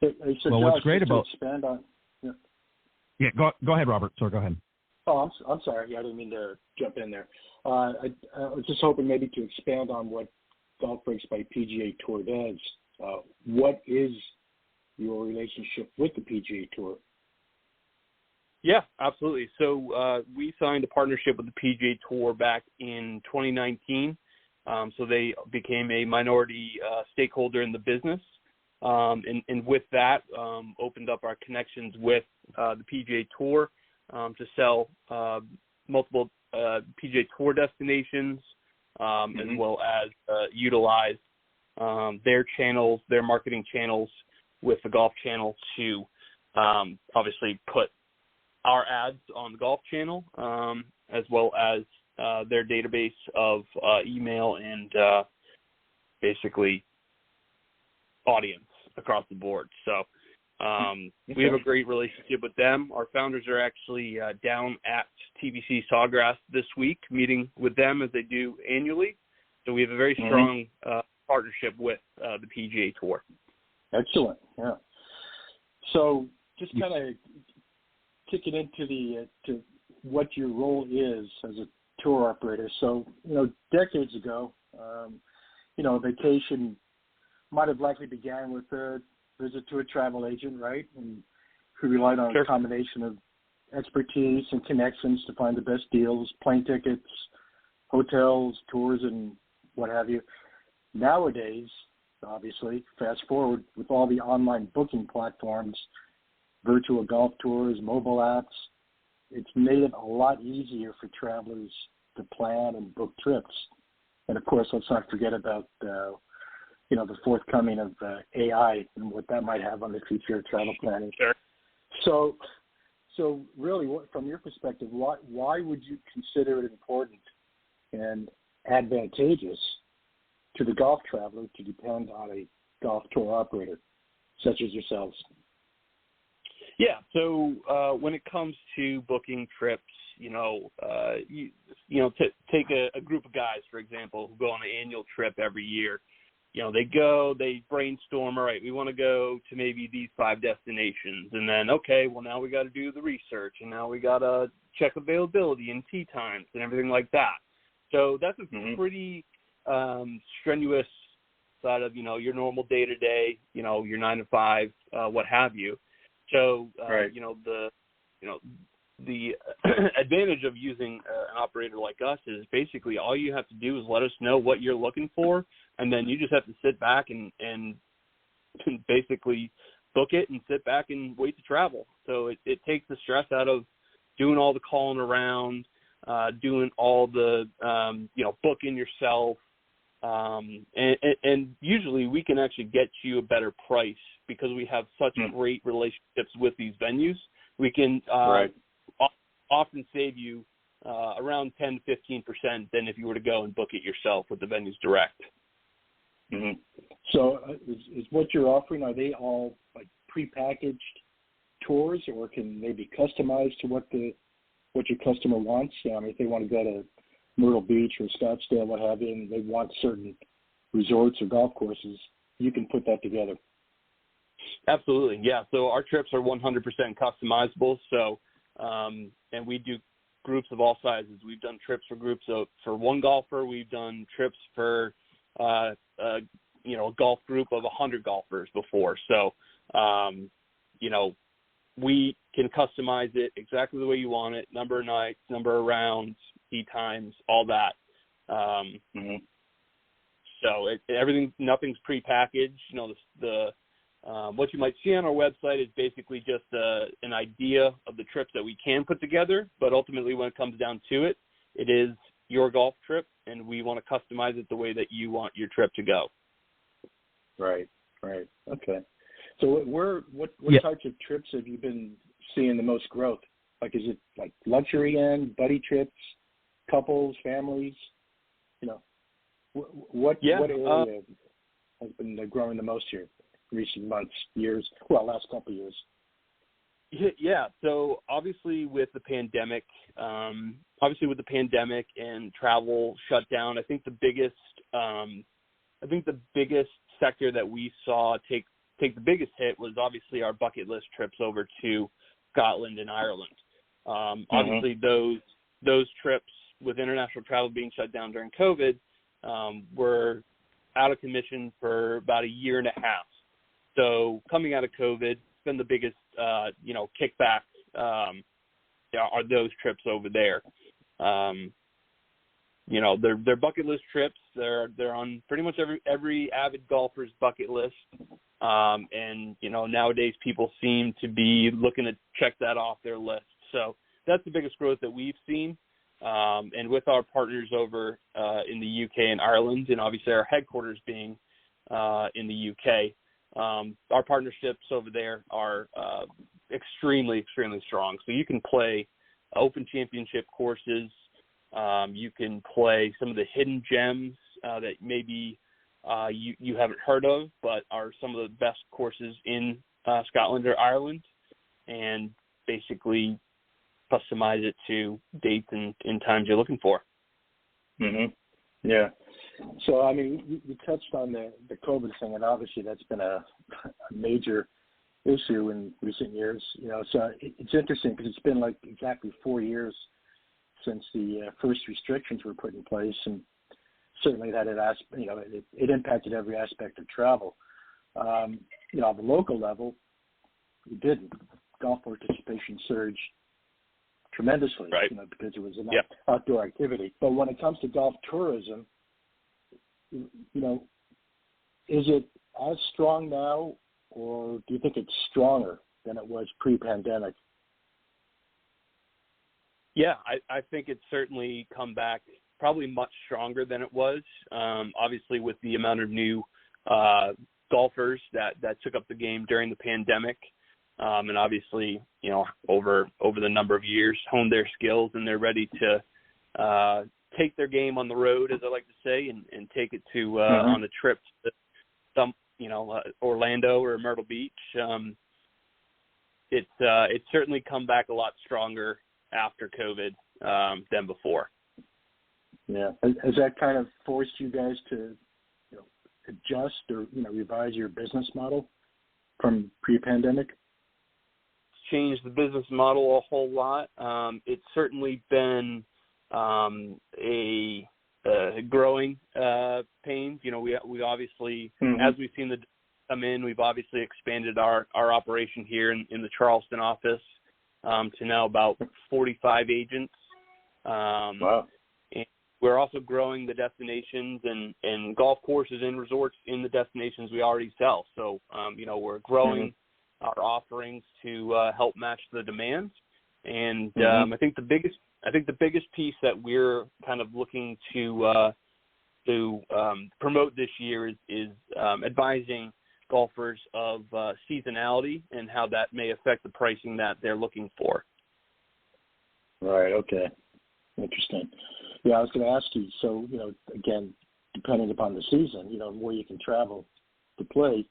So well, Josh, what's great about expand on? Yeah, go ahead, Robert. Sorry, go ahead. Oh, I'm sorry. I didn't mean to jump in there. I was just hoping maybe to expand on what Golf Breaks by PGA Tour does. What is your relationship with the PGA Tour? Yeah, absolutely. So we signed a partnership with the PGA Tour back in 2019. So they became a minority stakeholder in the business. And with that, opened up our connections with the PGA Tour to sell multiple PGA Tour destinations, as well as utilize their channels, their marketing channels with the Golf Channel to obviously put our ads on the Golf Channel, as well as their database of email and basically audience across the board. So we have a great relationship with them. Our founders are actually down at TBC Sawgrass this week, meeting with them as they do annually. So we have a very strong partnership with the PGA Tour. Excellent. Yeah. So just kind of kicking into to what your role is as a tour operator. So, decades ago, vacation might have likely began with a visit to a travel agent, right? And who relied on a combination of expertise and connections to find the best deals, plane tickets, hotels, tours, and what have you. Nowadays, obviously, fast forward with all the online booking platforms, virtual golf tours, mobile apps, it's made it a lot easier for travelers to plan and book trips. And of course, let's not forget about the forthcoming of AI and what that might have on the future of travel planning. Sure. So really, from your perspective, why would you consider it important and advantageous to the golf traveler to depend on a golf tour operator such as yourselves? Yeah. So when it comes to booking trips, take a group of guys, for example, who go on an annual trip every year. They brainstorm, all right, we want to go to maybe these 5 destinations. And then, okay, well, now we got to do the research, and now we got to check availability and tee times and everything like that. So that's a pretty strenuous side of, your normal day-to-day, your 9 to 5, what have you. So, the advantage of using an operator like us is basically all you have to do is let us know what you're looking for, and then you just have to sit back and basically book it and sit back and wait to travel. So it takes the stress out of doing all the calling around, doing all the, booking yourself. And usually we can actually get you a better price because we have such great relationships with these venues. We can often save you around 10 to 15% than if you were to go and book it yourself with the venues direct. So is what you're offering, are they all like prepackaged tours, or can they be customized to what your customer wants? If they want to go to Myrtle Beach or Scottsdale, what have you, and they want certain resorts or golf courses, you can put that together. Absolutely, yeah. So our trips are 100% customizable. So, and we do groups of all sizes. We've done trips for groups of for one golfer. We've done trips for a golf group of 100 golfers before. So, we can customize it exactly the way you want it. Number of nights, number of rounds, tee times, all that. So everything, nothing's prepackaged. What you might see on our website is basically just an idea of the trips that we can put together. But ultimately, when it comes down to it, it is your golf trip, and we want to customize it the way that you want your trip to go. Right. Okay. So what types of trips have you been seeing the most growth? Like, is it like luxury end, buddy trips, couples, families? What area has been growing the most here? Recent months, years, last couple of years. Yeah. So obviously with the pandemic and travel shut down, I think the biggest sector that we saw take the biggest hit was obviously our bucket list trips over to Scotland and Ireland. Obviously those trips with international travel being shut down during COVID were out of commission for about a year and a half. So coming out of COVID, it's been the biggest, kickback are those trips over there. They're bucket list trips. They're on pretty much every avid golfer's bucket list. Nowadays people seem to be looking to check that off their list. So that's the biggest growth that we've seen. And with our partners over in the UK and Ireland, and obviously our headquarters being in the UK, our partnerships over there are extremely, extremely strong. So you can play Open Championship courses. You can play some of the hidden gems that maybe you haven't heard of, but are some of the best courses in Scotland or Ireland, and basically customize it to dates and times you're looking for. Mm-hmm. Yeah. So, I mean, you touched on the COVID thing, and obviously that's been a major issue in recent years. So it's interesting because it's been like exactly 4 years since the first restrictions were put in place, and certainly that it impacted every aspect of travel. On the local level, it didn't. Golf participation surged tremendously, right? Because it was an outdoor activity. But when it comes to golf tourism, is it as strong now, or do you think it's stronger than it was pre-pandemic? Yeah, I think it's certainly come back probably much stronger than it was. Obviously, with the amount of new golfers that took up the game during the pandemic, and obviously, over the number of years, honed their skills, and they're ready to take their game on the road, as I like to say, and take it to on a trip to some, Orlando or Myrtle Beach. It's certainly come back a lot stronger after COVID than before. Yeah. Has that kind of forced you guys to adjust or revise your business model from pre-pandemic? Changed the business model a whole lot. It's certainly been a growing pains. We obviously, as we've seen the come in, we've obviously expanded our operation here in the Charleston office to now about 45 agents. Wow. And we're also growing the destinations and golf courses and resorts in the destinations we already sell. So, we're growing our offerings to help match the demand. And I think the biggest piece that we're kind of looking to promote this year is advising golfers of seasonality and how that may affect the pricing that they're looking for. Right. Okay. Interesting. Yeah, I was going to ask you. So, again, depending upon the season, where you can travel to play,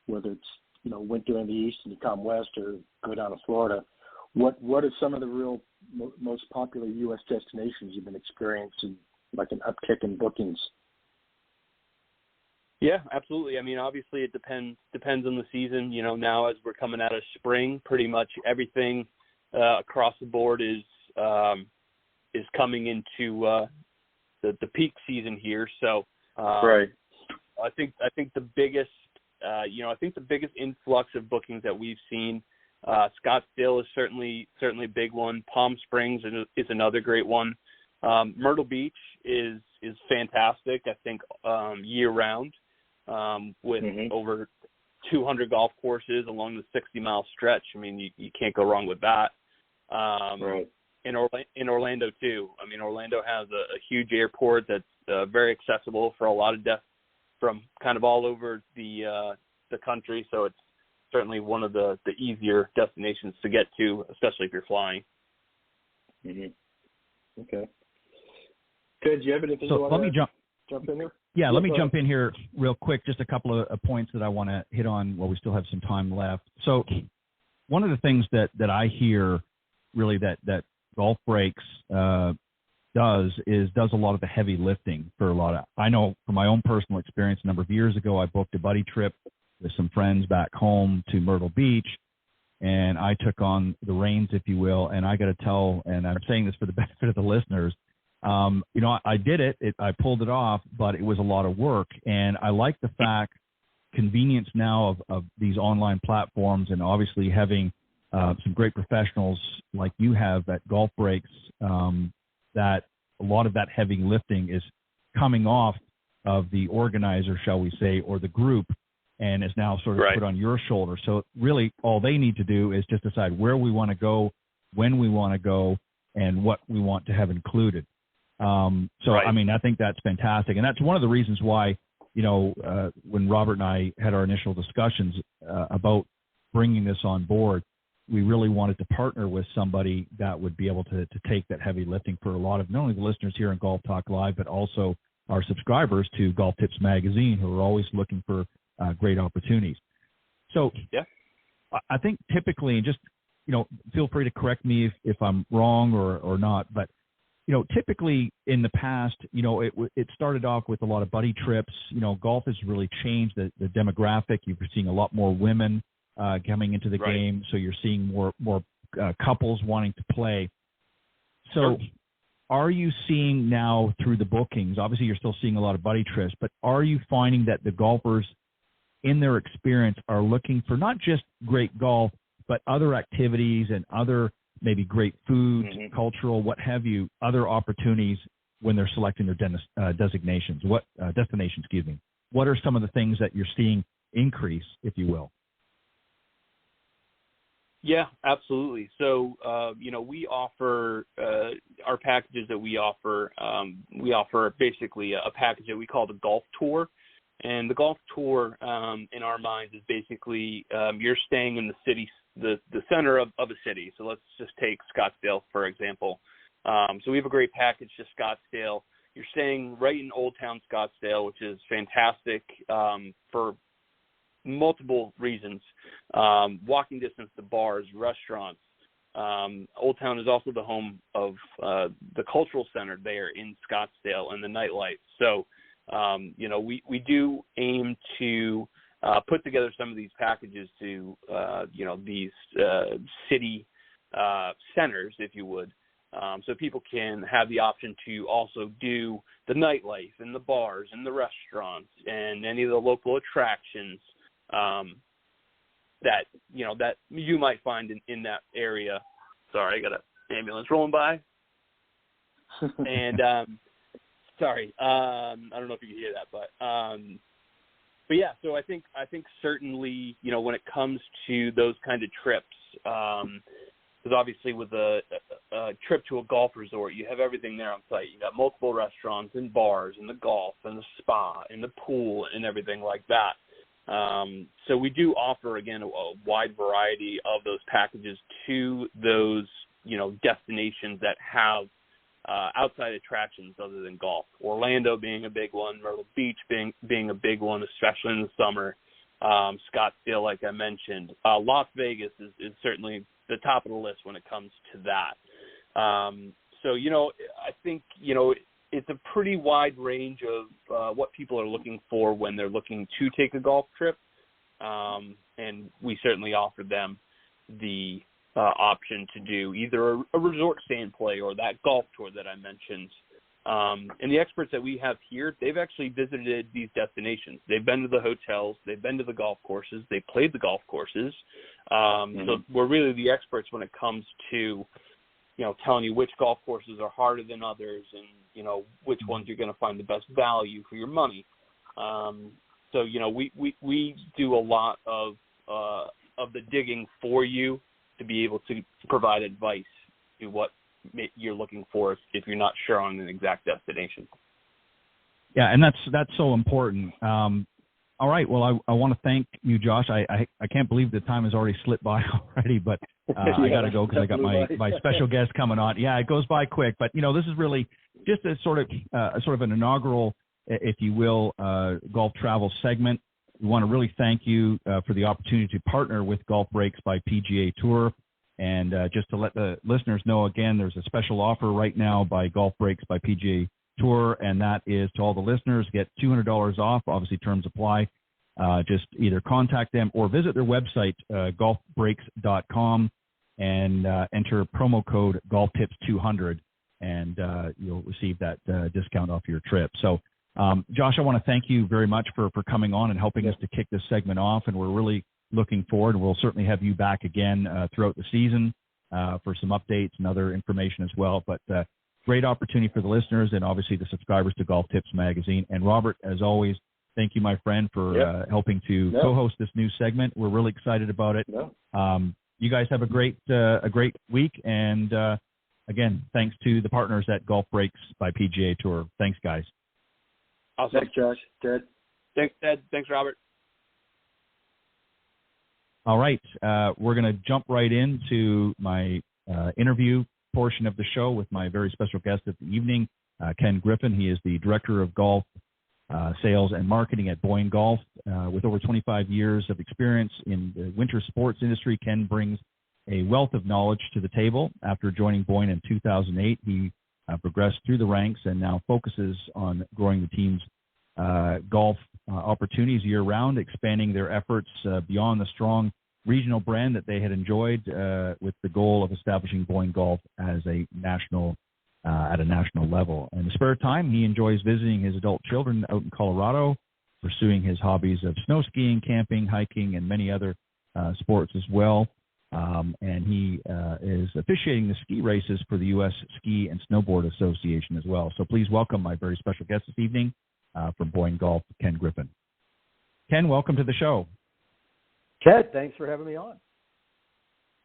whether it's winter in the east and you come west, or go down to Florida. What are some of the real most popular U.S. destinations you've been experiencing, like an uptick in bookings? Yeah, absolutely. I mean, obviously it depends on the season. Now as we're coming out of spring, pretty much everything across the board is coming into the peak season here. So right. I think the biggest influx of bookings that we've seen, Scottsdale is certainly a big one. Palm Springs is another great one. Myrtle Beach is fantastic. I think year round. With over 200 golf courses along the 60-mile stretch. I mean, you can't go wrong with that. Right. In Orlando, too. I mean, Orlando has a huge airport that's very accessible for a lot of from kind of all over the country. So it's certainly one of the easier destinations to get to, especially if you're flying. Mm-hmm. Okay. Good. Do you have anything you want to jump in here? Yeah, let me jump in here real quick. Just a couple of points that I want to hit on while we still have some time left. So one of the things that I hear really that Golf Breaks does a lot of the heavy lifting for a lot of, I know from my own personal experience, a number of years ago, I booked a buddy trip with some friends back home to Myrtle Beach, and I took on the reins, if you will, and I got to tell, and I'm saying this for the benefit of the listeners, I did it. I pulled it off, but it was a lot of work. And I like the fact, convenience now of these online platforms, and obviously having some great professionals like you have at Golf Breaks, that a lot of that heavy lifting is coming off of the organizer, shall we say, or the group, and is now sort of put on your shoulder. So really all they need to do is just decide where we want to go, when we want to go, and what we want to have included. I mean, I think that's fantastic. And that's one of the reasons why, when Robert and I had our initial discussions about bringing this on board, we really wanted to partner with somebody that would be able to take that heavy lifting for a lot of not only the listeners here on Golf Talk Live, but also our subscribers to Golf Tips Magazine, who are always looking for great opportunities. So I think typically, just, feel free to correct me if I'm wrong or not, but typically in the past, it started off with a lot of buddy trips. Golf has really changed the demographic. You're seeing a lot more women coming into the game, so you're seeing more couples wanting to play. So are you seeing now through the bookings, obviously you're still seeing a lot of buddy trips, but are you finding that the golfers in their experience are looking for not just great golf, but other activities and other maybe great food, cultural, what have you, other opportunities when they're selecting their destinations? What are some of the things that you're seeing increase, if you will? Yeah, absolutely. So, we offer our packages that we offer basically a package that we call the golf tour. And the golf tour, in our minds, is basically you're staying in the city, the center of a city. So let's just take Scottsdale, for example. So we have a great package to Scottsdale. You're staying right in Old Town Scottsdale, which is fantastic for multiple reasons. Walking distance to bars, restaurants. Old Town is also the home of the cultural center there in Scottsdale and the nightlife. So, we do aim to put together some of these packages to, these city centers, if you would, so people can have the option to also do the nightlife and the bars and the restaurants and any of the local attractions that you might find in that area. Sorry, I got an ambulance rolling by. And sorry, I don't know if you can hear that, but yeah. So I think certainly when it comes to those kind of trips, because obviously with a trip to a golf resort, you have everything there on site. You got multiple restaurants and bars and the golf and the spa and the pool and everything like that. So we do offer, again, a wide variety of those packages to those, destinations that have outside attractions other than golf. Orlando being a big one, Myrtle Beach being a big one, especially in the summer. Scottsdale, like I mentioned. Las Vegas is certainly the top of the list when it comes to that. So, I think, it's a pretty wide range of what people are looking for when they're looking to take a golf trip. And we certainly offer them the option to do either a resort stay and play or that golf tour that I mentioned. And the experts that we have here, they've actually visited these destinations. They've been to the hotels, they've been to the golf courses, they played the golf courses. So we're really the experts when it comes to, telling you which golf courses are harder than others and, which ones you're going to find the best value for your money. So, we do a lot of the digging for you to be able to provide advice to what you're looking for if you're not sure on an exact destination. Yeah, and that's so important. All right, well, I want to thank you, Josh. I can't believe the time has already slipped by already, but I got to go because I got my special guest coming on. Yeah, it goes by quick, but this is really just a sort of an inaugural, if you will, golf travel segment. We want to really thank you for the opportunity to partner with Golf Breaks by PGA Tour. And just to let the listeners know, again, there's a special offer right now by Golf Breaks by PGA Tour, and that is to all the listeners, get $200 off. Obviously, terms apply. Just either contact them or visit their website, golfbreaks.com, and enter promo code GolfTips200. and you'll receive that discount off your trip. So, Josh, I want to thank you very much for coming on and helping us to kick this segment off, and we're really looking forward. We'll certainly have you back again throughout the season for some updates and other information as well. But great opportunity for the listeners and obviously the subscribers to Golf Tips Magazine. And Robert, as always, thank you, my friend, for helping to co-host this new segment. We're really excited about it. You guys have a great week, and again, thanks to the partners at Golf Breaks by PGA Tour. Thanks, guys. Awesome. Thanks, Josh. Ted. Thanks, Ted. Thanks, Robert. All right, we're going to jump right into my interview portion of the show with my very special guest of the evening, Ken Griffin. He is the Director of Golf Sales and Marketing at Boyne Golf. With over 25 years of experience in the winter sports industry, Ken brings a wealth of knowledge to the table. After joining Boyne in 2008, he progressed through the ranks and now focuses on growing the team's golf opportunities year-round, expanding their efforts beyond the strong regional brand that they had enjoyed with the goal of establishing Boyne Golf as a national at a national level. In the spare time, he enjoys visiting his adult children out in Colorado, pursuing his hobbies of snow skiing, camping, hiking, and many other sports as well. And he is officiating the ski races for the U.S. Ski and Snowboard Association as well. So please welcome my very special guest this evening from Boyne Golf, Ken Griffin. Ken, welcome to the show. Ted, thanks for having me on.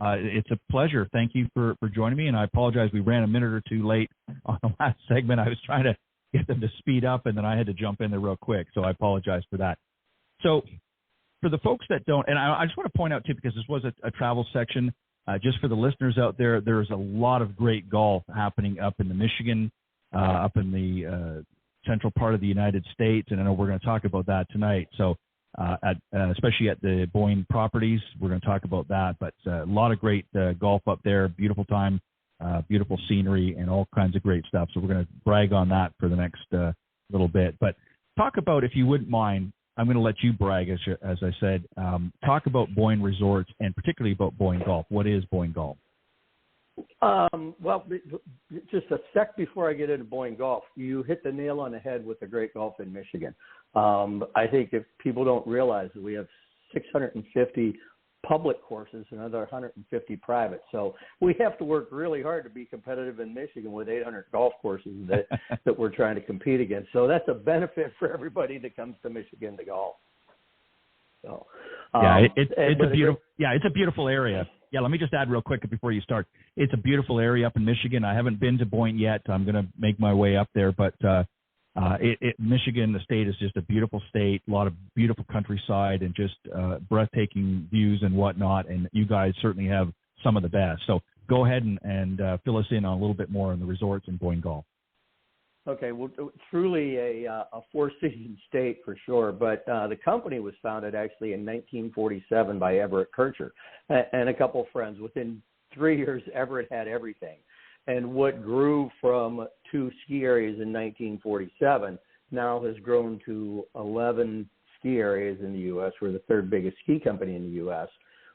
It's a pleasure. Thank you for joining me, and I apologize. We ran a minute or two late on the last segment. I was trying to get them to speed up, and then I had to jump in there real quick, so I apologize for that. So for the folks that don't, and I just want to point out, too, because this was a travel section, just for the listeners out there, there's a lot of great golf happening up in the Michigan, up in the central part of the United States, and I know we're going to talk about that tonight. So especially at the Boyne properties, we're going to talk about that. But a lot of great golf up there, beautiful time, beautiful scenery, and all kinds of great stuff. So we're going to brag on that for the next little bit. But talk about, if you wouldn't mind, I'm going to let you brag, as I said. Talk about Boyne Resorts and particularly about Boyne Golf. What is Boyne Golf? Well, just a sec before I get into Boyne Golf, you hit the nail on the head with the great golf in Michigan. I think if people don't realize that we have 650 public courses and another 150 private. So we have to work really hard to be competitive in Michigan with 800 golf courses that we're trying to compete against. So that's a benefit for everybody that comes to Michigan to golf. So, it's a beautiful area. Yeah, let me just add real quick before you start. It's a beautiful area up in Michigan. I haven't been to Boyne yet. I'm going to make my way up there, but Michigan, the state, is just a beautiful state, a lot of beautiful countryside and just breathtaking views and whatnot, and you guys certainly have some of the best. So go ahead and fill us in on a little bit more on the resorts in Boyne Golf. Okay, well, truly a four-season state for sure, but the company was founded actually in 1947 by Everett Kircher and a couple of friends. Within 3 years, Everett had everything. And what grew from 2 ski areas in 1947 now has grown to 11 ski areas in the U.S. We're the third biggest ski company in the U.S.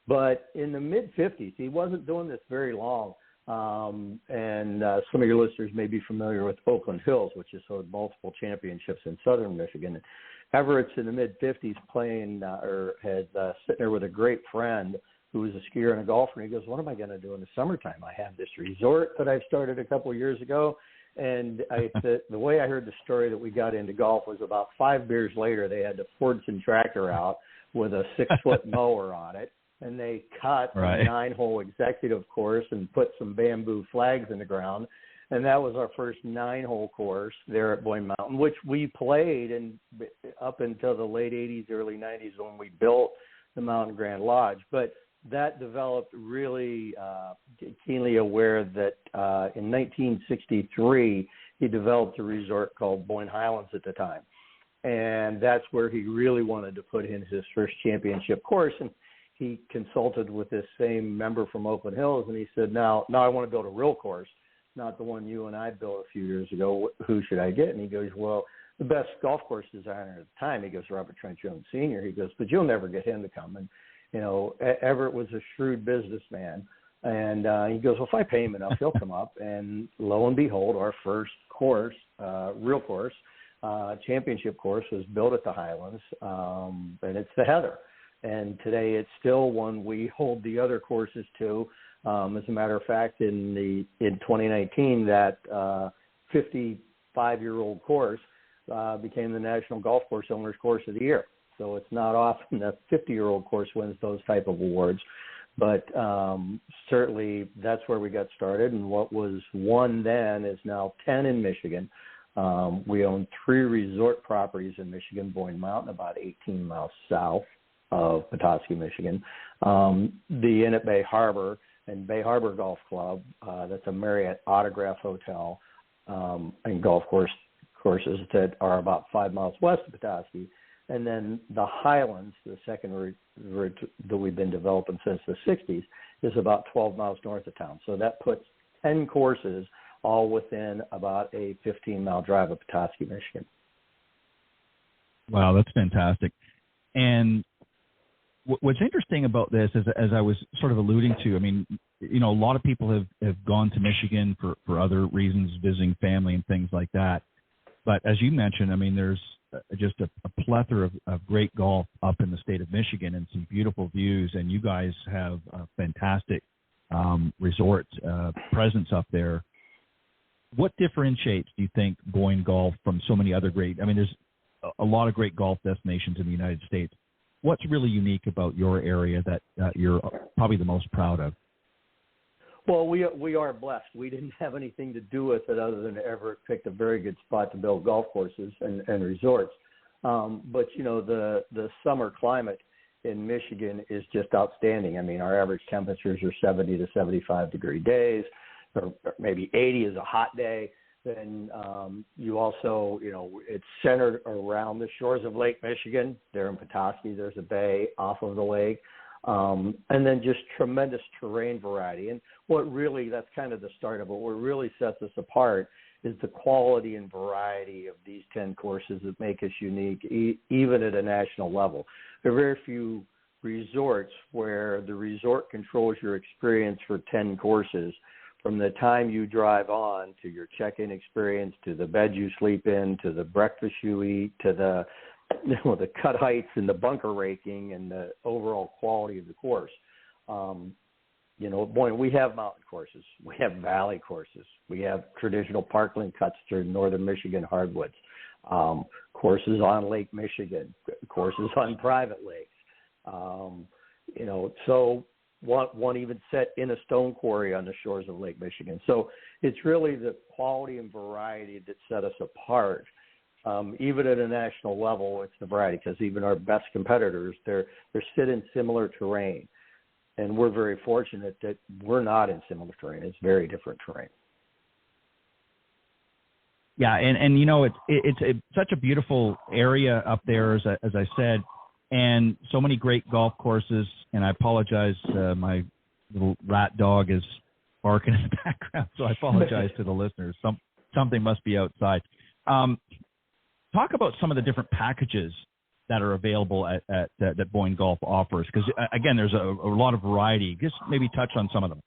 But in the mid-50s, he wasn't doing this very long. And some of your listeners may be familiar with Oakland Hills, which has held multiple championships in southern Michigan. Everett's in the mid-50s playing sitting there with a great friend who was a skier and a golfer. And he goes, what am I going to do in the summertime? I have this resort that I've started a couple of years ago. And the way I heard the story that we got into golf was about 5 beers later, they had the Fordson tractor out with a 6-foot mower on it. And they cut a 9-hole executive course and put some bamboo flags in the ground. And that was our first 9-hole course there at Boyne Mountain, which we played up until the late 80s, early 90s when we built the Mountain Grand Lodge. But that developed really keenly aware that in 1963, he developed a resort called Boyne Highlands at the time. And that's where he really wanted to put in his first championship course. And he consulted with this same member from Oakland Hills, and he said, now I want to build a real course, not the one you and I built a few years ago. Who should I get? And he goes, well, the best golf course designer at the time, he goes, Robert Trent Jones Sr. He goes, but you'll never get him to come. And, Everett was a shrewd businessman, And he goes, well, if I pay him enough, he'll come up. And lo and behold, our first course, real course, championship course, was built at the Highlands, and it's the Heather. And today it's still one we hold the other courses to. As a matter of fact, in 2019, that 55-year-old course became the National Golf Course Owners Course of the Year. So it's not often that 50-year-old course wins those type of awards. But certainly that's where we got started. And what was one then is now 10 in Michigan. We own 3 resort properties in Michigan, Boyne Mountain, about 18 miles south of Petoskey, Michigan. The Inn at Bay Harbor and Bay Harbor Golf Club, that's a Marriott Autograph Hotel, and golf courses that are about 5 miles west of Petoskey. And then the Highlands, the second route that we've been developing since the 60s, is about 12 miles north of town. So that puts 10 courses all within about a 15-mile drive of Petoskey, Michigan. Wow, that's fantastic. And what's interesting about this, as I was sort of alluding to, I mean, you know, a lot of people have gone to Michigan for other reasons, visiting family and things like that. But as you mentioned, I mean, there's just a plethora of great golf up in the state of Michigan and some beautiful views. And you guys have a fantastic resort presence up there. What differentiates, do you think, Boyne Golf from so many other great, I mean, there's a lot of great golf destinations in the United States. What's really unique about your area that you're probably the most proud of? Well, we are blessed. We didn't have anything to do with it other than Everett picked a very good spot to build golf courses and resorts. But, you know, the summer climate in Michigan is just outstanding. I mean, our average temperatures are 70 to 75 degree days, or maybe 80 is a hot day. Then you also, you know, it's centered around the shores of Lake Michigan. There in Petoskey, there's a bay off of the lake. And then just tremendous terrain variety. And that's kind of the start of it. What really sets us apart is the quality and variety of these 10 courses that make us unique, even at a national level. There are very few resorts where the resort controls your experience for 10 courses, from the time you drive on to your check-in experience, to the bed you sleep in, to the breakfast you eat, to the cut heights and the bunker raking and the overall quality of the course. You know, Boyne, we have mountain courses. We have valley courses. We have traditional parkland cuts through northern Michigan hardwoods, courses on Lake Michigan, courses on private lakes. You know, so one even set in a stone quarry on the shores of Lake Michigan. So it's really the quality and variety that set us apart. Even at a national level, it's the variety, because even our best competitors, they're sit in similar terrain. And we're very fortunate that we're not in similar terrain. It's very different terrain. Yeah, and you know, it's such a beautiful area up there, as I said, and so many great golf courses. And I apologize, my little rat dog is barking in the background, so I apologize to the listeners. Something must be outside. Talk about some of the different packages that are available that Boyne Golf offers, because again, there's a lot of variety. Just maybe touch on some of them.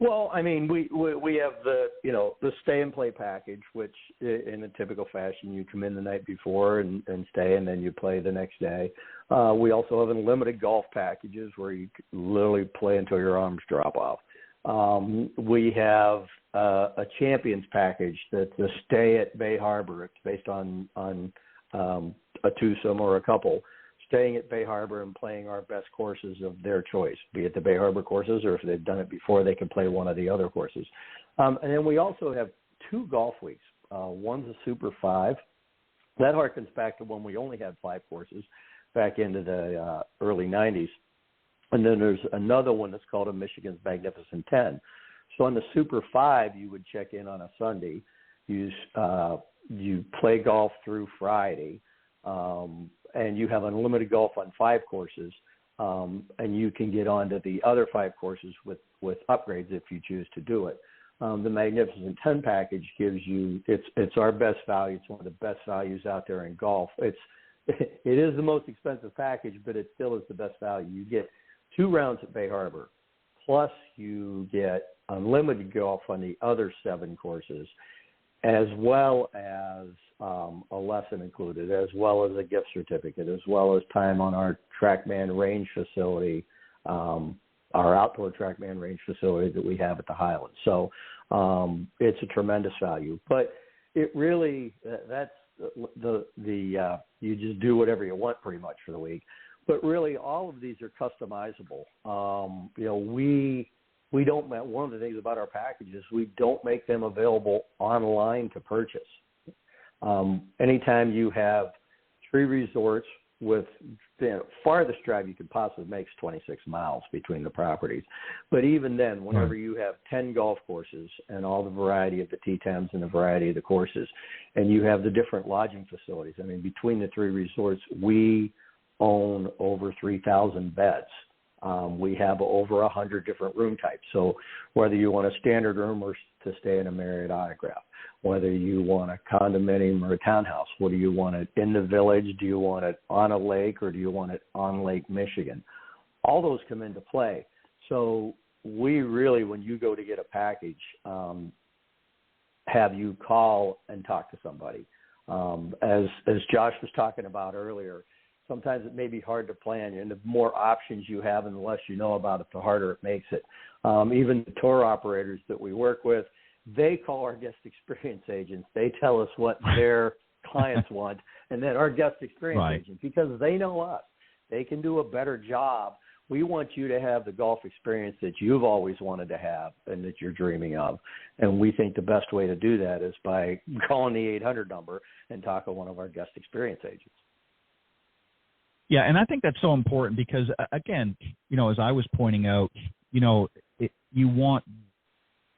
Well, I mean, we have the stay and play package, which in a typical fashion, you come in the night before and stay, and then you play the next day. We also have unlimited golf packages where you literally play until your arms drop off. We have a champions package that's a stay at Bay Harbor. It's based on a twosome or a couple staying at Bay Harbor and playing our best courses of their choice, be it the Bay Harbor courses, or if they've done it before, they can play one of the other courses. And then we also have 2 golf weeks. One's a Super 5. That harkens back to when we only had 5 courses back into the early 90s. And then there's another one that's called a Michigan's Magnificent 10. So on the Super 5, you would check in on a Sunday. You play golf through Friday, and you have unlimited golf on 5 courses, and you can get on to the other 5 courses with upgrades if you choose to do it. The Magnificent 10 package gives you, it's our best value. It's one of the best values out there in golf. It is the most expensive package, but it still is the best value. You get 2 rounds at Bay Harbor, plus you get unlimited golf on the other 7 courses, as well as a lesson included, as well as a gift certificate, as well as time on our TrackMan range facility, our outdoor TrackMan range facility that we have at the Highlands. So it's a tremendous value. But it really, that's you just do whatever you want pretty much for the week. But really, all of these are customizable. We don't, one of the things about our packages, we don't make them available online to purchase. Anytime you have 3 resorts with the farthest drive you could possibly make is 26 miles between the properties. But even then, whenever you have 10 golf courses and all the variety of the T10s and the variety of the courses, and you have the different lodging facilities, I mean, between the 3 resorts, we own over 3,000 beds. We have over 100 different room types. So whether you want a standard room or to stay in a Marriott Autograph, whether you want a condominium or a townhouse, what do you want it in the village? Do you want it on a lake, or do you want it on Lake Michigan? All those come into play. So we really, when you go to get a package, have you call and talk to somebody. As Josh was talking about earlier, sometimes it may be hard to plan, and the more options you have and the less you know about it, the harder it makes it. Even the tour operators that we work with, they call our guest experience agents. They tell us what their clients want, and then our guest experience agent, because they know us, they can do a better job. We want you to have the golf experience that you've always wanted to have and that you're dreaming of. And we think the best way to do that is by calling the 800 number and talk to one of our guest experience agents. Yeah, and I think that's so important because, again, as I was pointing out, you want,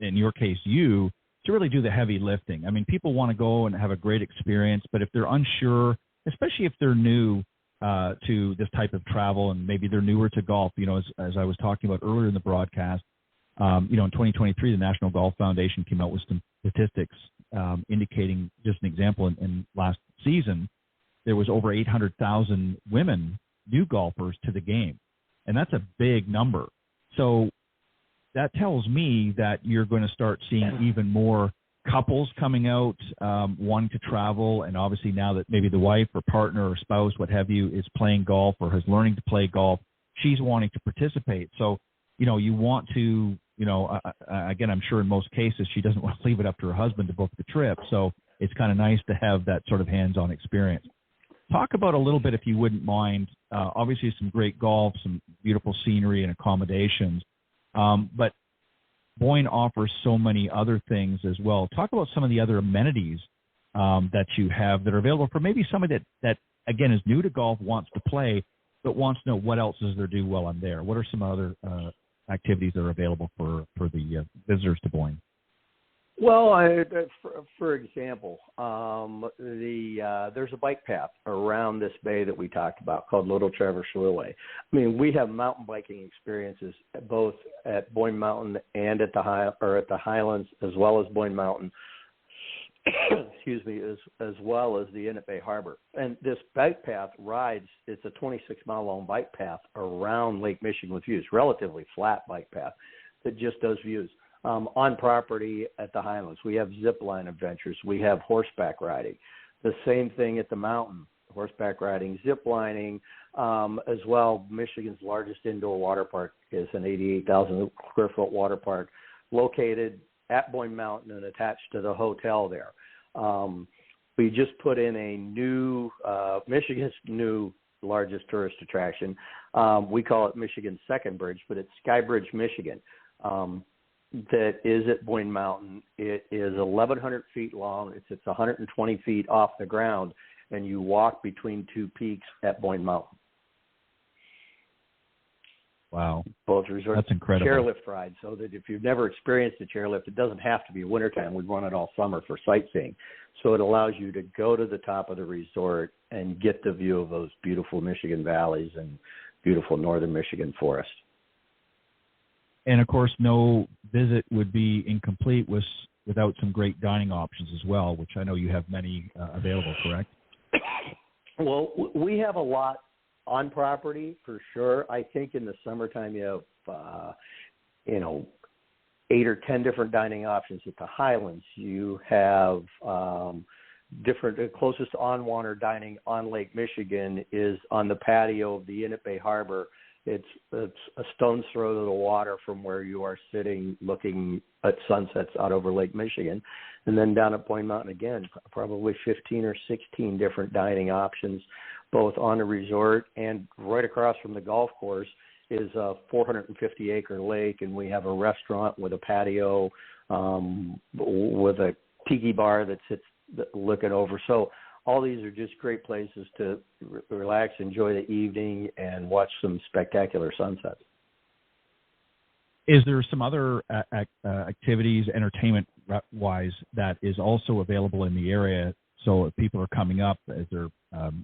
in your case, you, to really do the heavy lifting. I mean, people want to go and have a great experience, but if they're unsure, especially if they're new to this type of travel and maybe they're newer to golf, as I was talking about earlier in the broadcast, in 2023, the National Golf Foundation came out with some statistics indicating, just an example, in last season, there was over 800,000 women, new golfers, to the game. And that's a big number. So that tells me that you're going to start seeing even more couples coming out, wanting to travel. And obviously now that maybe the wife or partner or spouse, what have you, is playing golf or is learning to play golf, she's wanting to participate. So, you want to, again, I'm sure in most cases she doesn't want to leave it up to her husband to book the trip. So it's kind of nice to have that sort of hands-on experience. Talk about a little bit, if you wouldn't mind, obviously some great golf, some beautiful scenery and accommodations, but Boyne offers so many other things as well. Talk about some of the other amenities that you have that are available for maybe somebody that again, is new to golf, wants to play, but wants to know what else is there to do while I'm there. What are some other activities that are available for the visitors to Boyne? Well, for example, there's a bike path around this bay that we talked about called Little Traverse Thruway. I mean, we have mountain biking experiences both at Boyne Mountain and at the Highlands, as well as Boyne Mountain. Excuse me, as well as the Inn at Bay Harbor. And this bike path rides, it's a 26-mile long bike path around Lake Michigan with views, relatively flat bike path that just does views. On property at the Highlands, we have zip line adventures. We have horseback riding. The same thing at the mountain, horseback riding, zip lining, as well. Michigan's largest indoor water park is an 88,000 square foot water park located at Boyne Mountain and attached to the hotel there. We just put in a new, Michigan's new largest tourist attraction. We call it Michigan's Second Bridge, but it's Skybridge, Michigan. That is at Boyne Mountain. It is 1,100 feet long. It's 120 feet off the ground, and you walk between 2 peaks at Boyne Mountain. Wow. Both resorts. That's incredible. Chairlift ride, so that if you've never experienced a chairlift, it doesn't have to be wintertime. We run it all summer for sightseeing. So it allows you to go to the top of the resort and get the view of those beautiful Michigan valleys and beautiful northern Michigan forest. And, of course, no visit would be incomplete without some great dining options as well, which I know you have many available, correct? Well, we have a lot on property for sure. I think in the summertime you have 8 or 10 different dining options at the Highlands. You have the closest on-water dining on Lake Michigan is on the patio of the Inn at Bay Harbor. It's a stone's throw to the water from where you are sitting looking at sunsets out over Lake Michigan. And then down at Boyne Mountain again, probably 15 or 16 different dining options, both on the resort and right across from the golf course is a 450-acre lake, and we have a restaurant with a patio with a tiki bar that sits looking over. So all these are just great places to relax, enjoy the evening, and watch some spectacular sunsets. Is there some other activities, entertainment-wise, that is also available in the area? So if people are coming up, is there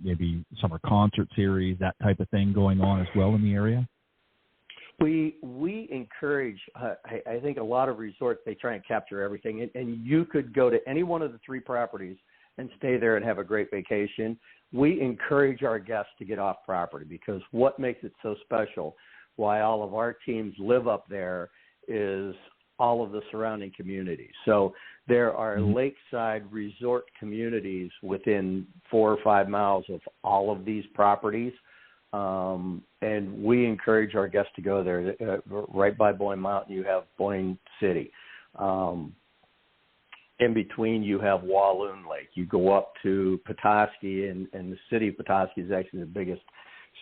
maybe summer concert series, that type of thing going on as well in the area? We encourage, I think a lot of resorts, they try and capture everything. And you could go to any one of the 3 properties and stay there and have a great vacation. We encourage our guests to get off property because what makes it so special, why all of our teams live up there, is all of the surrounding communities. So there are lakeside resort communities within 4 or 5 miles of all of these properties. And we encourage our guests to go there. Right by Boyne Mountain, you have Boyne City. In between, you have Walloon Lake. You go up to Petoskey, and the city of Petoskey is actually the biggest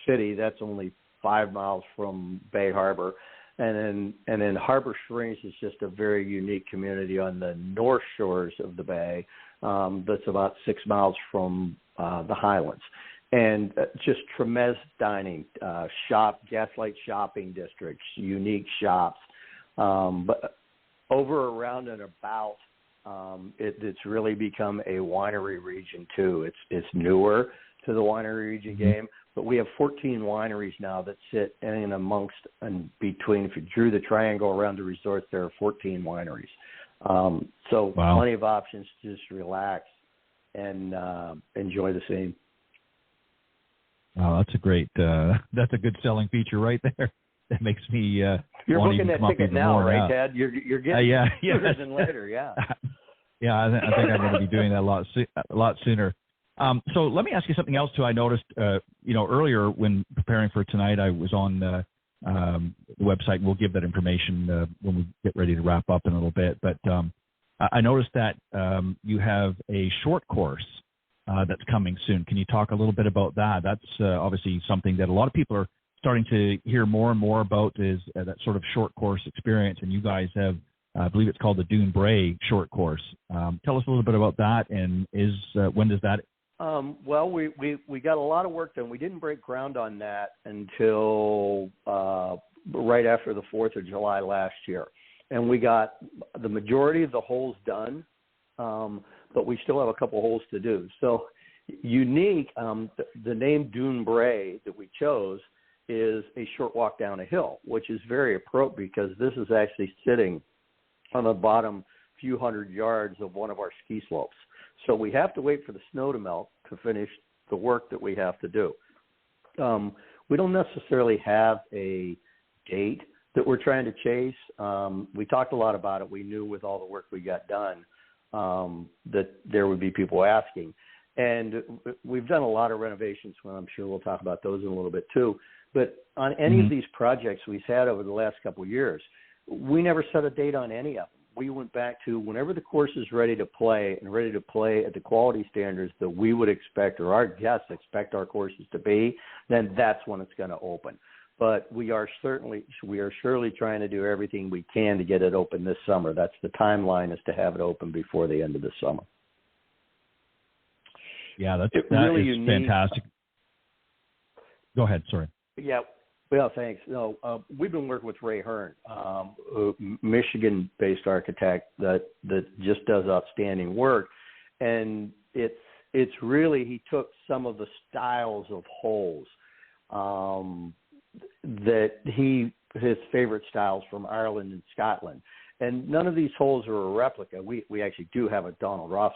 city. That's only 5 miles from Bay Harbor. And then Harbor Springs is just a very unique community on the north shores of the bay that's about 6 miles from the Highlands. And just tremendous dining, gaslight shopping districts, unique shops. But over, around, and about, it's really become a winery region too. It's newer to the winery region game, but we have 14 wineries now that sit in amongst and between. If you drew the triangle around the resorts, there are 14 wineries. So plenty of options to just relax and enjoy the scene. Oh, that's a great. That's a good selling feature right there. That makes me. You're booking that ticket now, right, Dad? You're getting sooner than later, yeah. Yeah, I think I'm going to be doing that a lot sooner. So let me ask you something else too. I noticed, earlier when preparing for tonight, I was on the website. We'll give that information when we get ready to wrap up in a little bit. But I noticed that you have a short course that's coming soon. Can you talk a little bit about that? That's obviously something that a lot of people are starting to hear more and more about, is that sort of short course experience. And you guys have, I believe it's called the Dune Bray short course. Tell us a little bit about that, and when does that? Well, we got a lot of work done. We didn't break ground on that until right after the 4th of July last year. And we got the majority of the holes done, but we still have a couple holes to do. So unique, the name Dune Bray that we chose is a short walk down a hill, which is very appropriate because this is actually sitting on the bottom few hundred yards of one of our ski slopes. So we have to wait for the snow to melt to finish the work that we have to do. We don't necessarily have a date that we're trying to chase. We talked a lot about it. We knew with all the work we got done that there would be people asking. And we've done a lot of renovations. Well, I'm sure we'll talk about those in a little bit too. But on any of these projects we've had over the last couple of years, we never set a date on any of them. We went back to whenever the course is ready to play and ready to play at the quality standards that we would expect, or our guests expect our courses to be, then that's when it's going to open. But we are surely trying to do everything we can to get it open this summer. That's the timeline, is to have it open before the end of the summer. Yeah, that really is unique. Fantastic. Go ahead, sorry. Yeah, well, thanks. No, we've been working with Ray Hearn, a Michigan-based architect that just does outstanding work, and it's really, he took some of the styles of holes that his favorite styles from Ireland and Scotland. And none of these holes are a replica. We actually do have a Donald Ross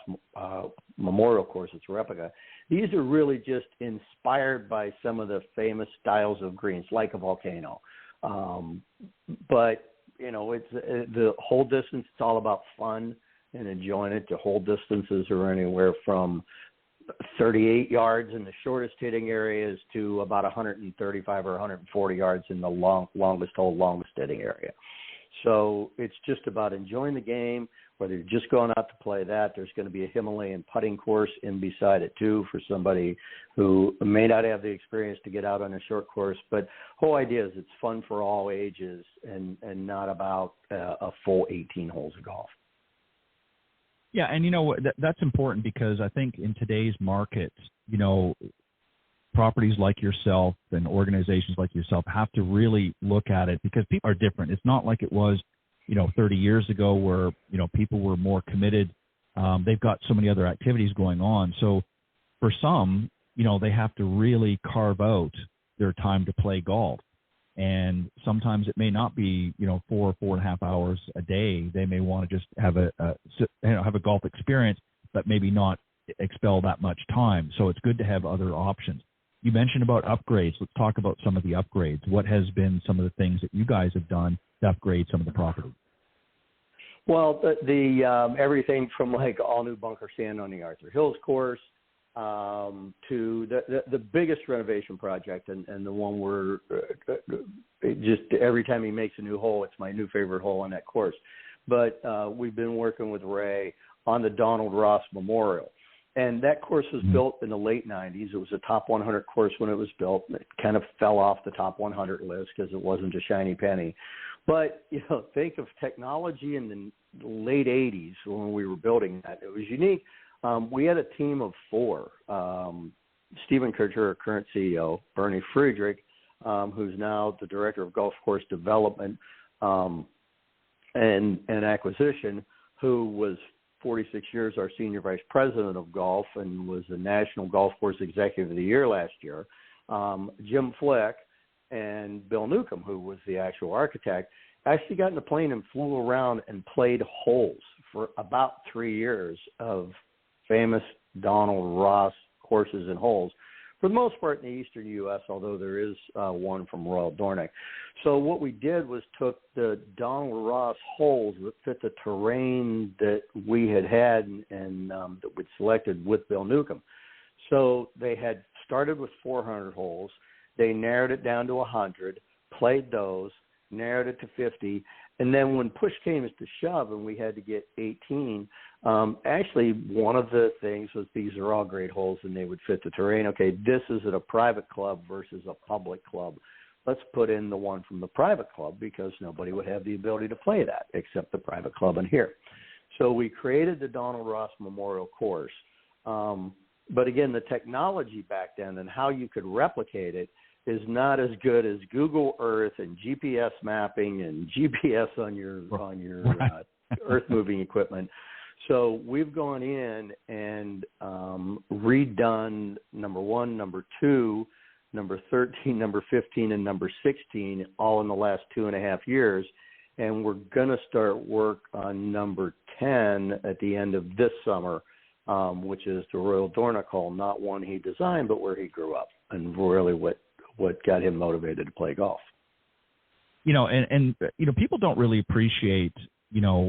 memorial course that's a replica. These are really just inspired by some of the famous styles of greens, like a volcano. But it's the whole distance. It's all about fun and enjoying it. The whole distances are anywhere from 38 yards in the shortest hitting areas to about 135 or 140 yards in the longest hole, longest hitting area. So it's just about enjoying the game. Whether you're just going out to play that, there's going to be a Himalayan putting course in beside it too for somebody who may not have the experience to get out on a short course. But whole idea is it's fun for all ages and not about a full 18 holes of golf. Yeah, and that's important because I think in today's market, properties like yourself and organizations like yourself have to really look at it because people are different. It's not like it was, 30 years ago where, people were more committed. They've got so many other activities going on. So for some, they have to really carve out their time to play golf. And sometimes it may not be, 4.5 hours a day. They may want to just have a golf experience, but maybe not expel that much time. So it's good to have other options. You mentioned about upgrades. Let's talk about some of the upgrades. What has been some of the things that you guys have done to upgrade some of the property? Well, the everything from like all new bunker sand on the Arthur Hills course to the biggest renovation project and the one where just every time he makes a new hole, it's my new favorite hole on that course. But we've been working with Ray on the Donald Ross Memorial. And that course was built in the late 90s. It was a top 100 course when it was built. It kind of fell off the top 100 list because it wasn't a shiny penny. But, think of technology in the late 80s when we were building that. It was unique. We had a team of 4. Stephen Kircher, our current CEO, Bernie Friedrich, who's now the director of golf course development and acquisition, who was 46 years our senior vice president of golf and was the National Golf Course Executive of the Year last year, Jim Flick, and Bill Newcomb, who was the actual architect, actually got in a plane and flew around and played holes for about 3 years of famous Donald Ross courses and holes, for the most part in the eastern U.S., although there is one from Royal Dornick. So what we did was took the Donald Ross holes that fit the terrain that we had and that we'd selected with Bill Newcomb. So they had started with 400 holes. They narrowed it down to 100, played those, narrowed it to 50, and then when push came to shove and we had to get 18, actually one of the things was these are all great holes and they would fit the terrain. Okay, this is at a private club versus a public club. Let's put in the one from the private club because nobody would have the ability to play that except the private club in here. So we created the Donald Ross Memorial Course. But again, the technology back then and how you could replicate it is not as good as Google Earth and GPS mapping and GPS on your earth moving equipment. So we've gone in and redone number 1, number 2, number 13, number 15, and number 16 all in the last 2.5 years. And we're going to start work on number 10 at the end of this summer, which is the Royal Dornick Hole, not one he designed, but where he grew up and really what got him motivated to play golf. And people don't really appreciate,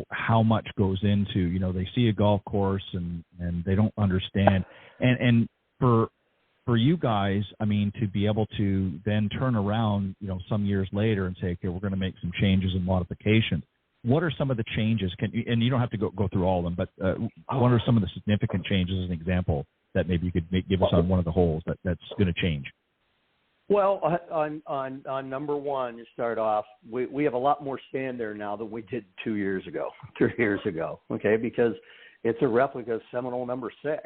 how much goes into, they see a golf course and they don't understand. And for you guys, to be able to then turn around, some years later and say, okay, we're going to make some changes and modifications. What are some of the changes? And you don't have to go through all of them, but what are some of the significant changes as an example that maybe you could give us on one of the holes that's going to change? Well, on number 1, you start off, we have a lot more sand there now than we did 2 years ago, 3 years ago, okay, because it's a replica of Seminole number 6,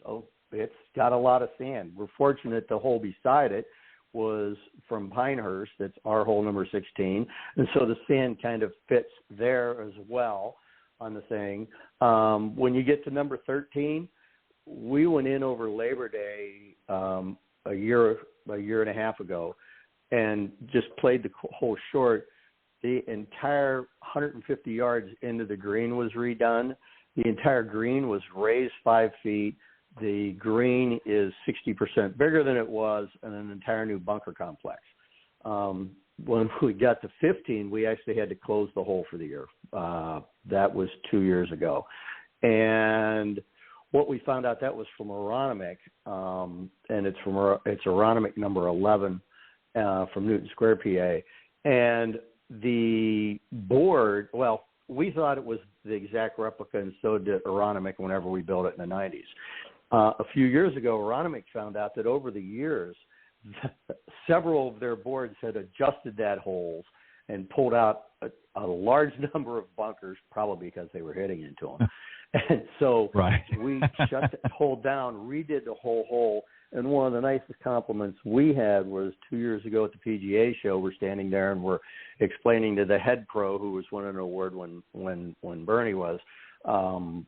so it's got a lot of sand. We're fortunate the hole beside it was from Pinehurst, that's our hole number 16, and so the sand kind of fits there as well on the thing. When you get to number 13, we went in over Labor Day a year and a half ago and just played the hole short. The entire 150 yards into the green was redone. The entire green was raised 5 feet. The green is 60% bigger than it was and an entire new bunker complex. when we got to 15, we actually had to close the hole for the year. That was 2 years ago. And what we found out, that was from Aronimink, and it's Aronimink number 11 from Newton Square, PA. And the board, well, we thought it was the exact replica, and so did Aronimink whenever we built it in the 90s. A few years ago, Aronimink found out that over the years, several of their boards had adjusted that holes and pulled out a large number of bunkers, probably because they were hitting into them. And so we shut the hole down, redid the whole hole. And one of the nicest compliments we had was 2 years ago at the PGA show. We're standing there and we're explaining to the head pro, who was winning an award when Bernie was, and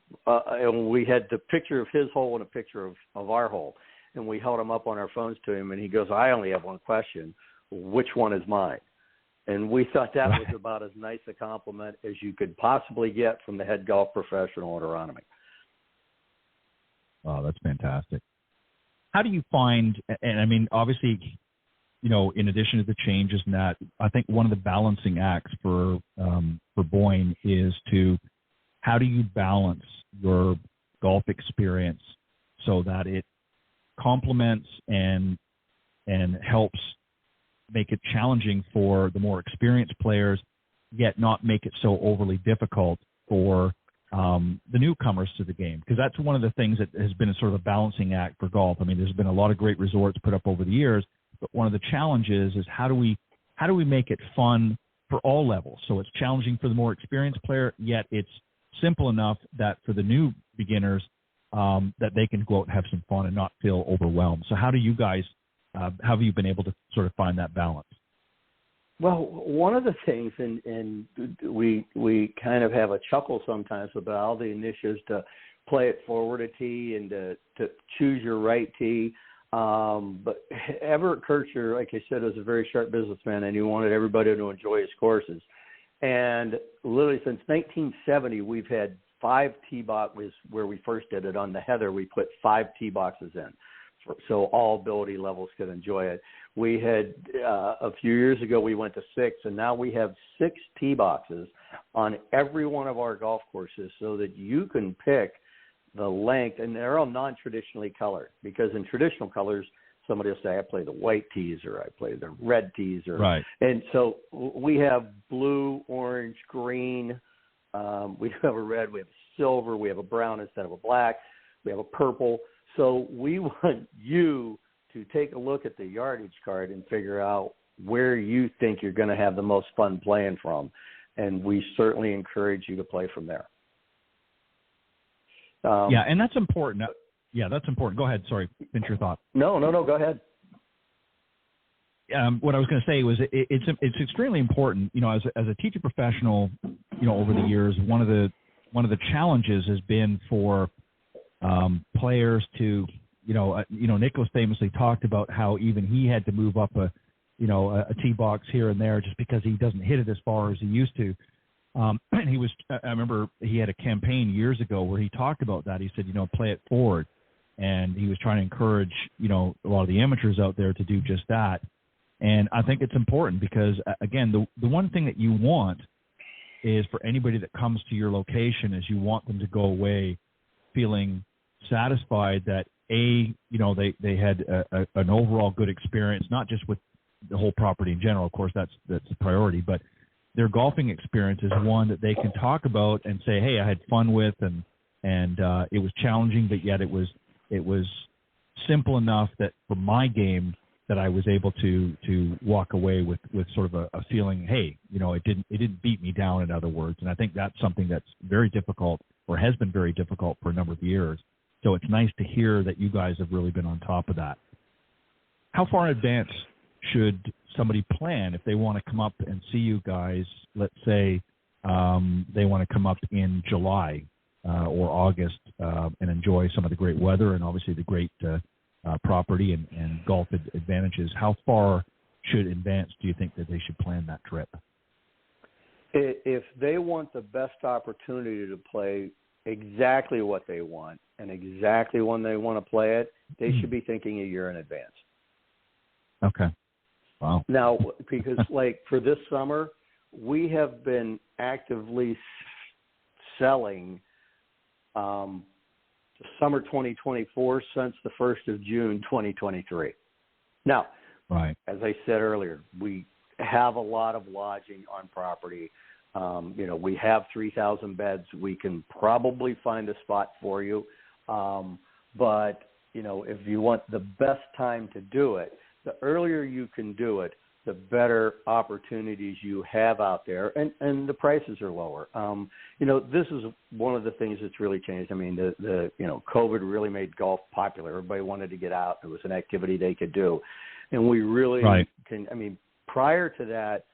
we had the picture of his hole and a picture of our hole. And we held them up on our phones to him, and he goes, I only have one question. Which one is mine? And we thought that was about as nice a compliment as you could possibly get from the head golf professional at Aronimink. Oh, that's fantastic. How do you find, and I mean, obviously, you know, in addition to the changes and that, I think one of the balancing acts for Boyne is how do you balance your golf experience so that it complements and helps make it challenging for the more experienced players, yet not make it so overly difficult for the newcomers to the game? Because that's one of the things that has been a sort of a balancing act for golf. I mean, there's been a lot of great resorts put up over the years, but one of the challenges is how do we make it fun for all levels? So it's challenging for the more experienced player, yet it's simple enough that for the new beginners, that they can go out and have some fun and not feel overwhelmed. So how do you guys, how have you been able to sort of find that balance? Well, one of the things, and we kind of have a chuckle sometimes about all the initiatives to play it forward a tee and to choose your right tee. But Everett Kircher, like I said, was a very sharp businessman, and he wanted everybody to enjoy his courses. And literally since 1970, we've had 5 tee boxes. Where we first did it on the Heather, we put 5 tee boxes in, so all ability levels could enjoy it. We had a few years ago we went to 6, and now we have 6 tee boxes on every one of our golf courses, so that you can pick the length, and they're all non-traditionally colored, because in traditional colors, somebody will say, I play the white tees or I play the red tees, or right. And so we have blue, orange, green. We have a red, we have a silver, we have a brown instead of a black, we have a purple. So we want you to take a look at the yardage card and figure out where you think you're going to have the most fun playing from. And we certainly encourage you to play from there. Yeah, and that's important. Yeah, that's important. Go ahead. Sorry, finish your thought. No, go ahead. What I was going to say was it's extremely important. You know, as a teacher professional, you know, over the years, one of the challenges has been for players to, Nicklaus famously talked about how even he had to move up a tee box here and there just because he doesn't hit it as far as he used to. And I remember he had a campaign years ago where he talked about that. He said, play it forward. And he was trying to encourage, a lot of the amateurs out there to do just that. And I think it's important because, again, the one thing that you want is for anybody that comes to your location is you want them to go away feeling satisfied that, they had an overall good experience, not just with the whole property in general. Of course, that's the priority, but their golfing experience is one that they can talk about and say, hey, I had fun with, and it was challenging, but yet it was simple enough that for my game that I was able to walk away with sort of a feeling, hey, it didn't beat me down, in other words. And I think that's something that's very difficult, or has been very difficult for a number of years. So it's nice to hear that you guys have really been on top of that. How far in advance should somebody plan if they want to come up and see you guys? Let's say they want to come up in July or August and enjoy some of the great weather and obviously the great property and golf advantages. How far should in advance do you think that they should plan that trip? If they want the best opportunity to play exactly what they want and exactly when they want to play it, they should be thinking a year in advance. Okay. Wow. Now, because like for this summer, we have been actively selling summer 2024 since the 1st of June 2023. Now, right. As I said earlier, we have a lot of lodging on property. We have 3,000 beds. We can probably find a spot for you. But, if you want the best time to do it, the earlier you can do it, the better opportunities you have out there, and the prices are lower. This is one of the things that's really changed. I mean, the COVID really made golf popular. Everybody wanted to get out. It was an activity they could do. And we really prior to that,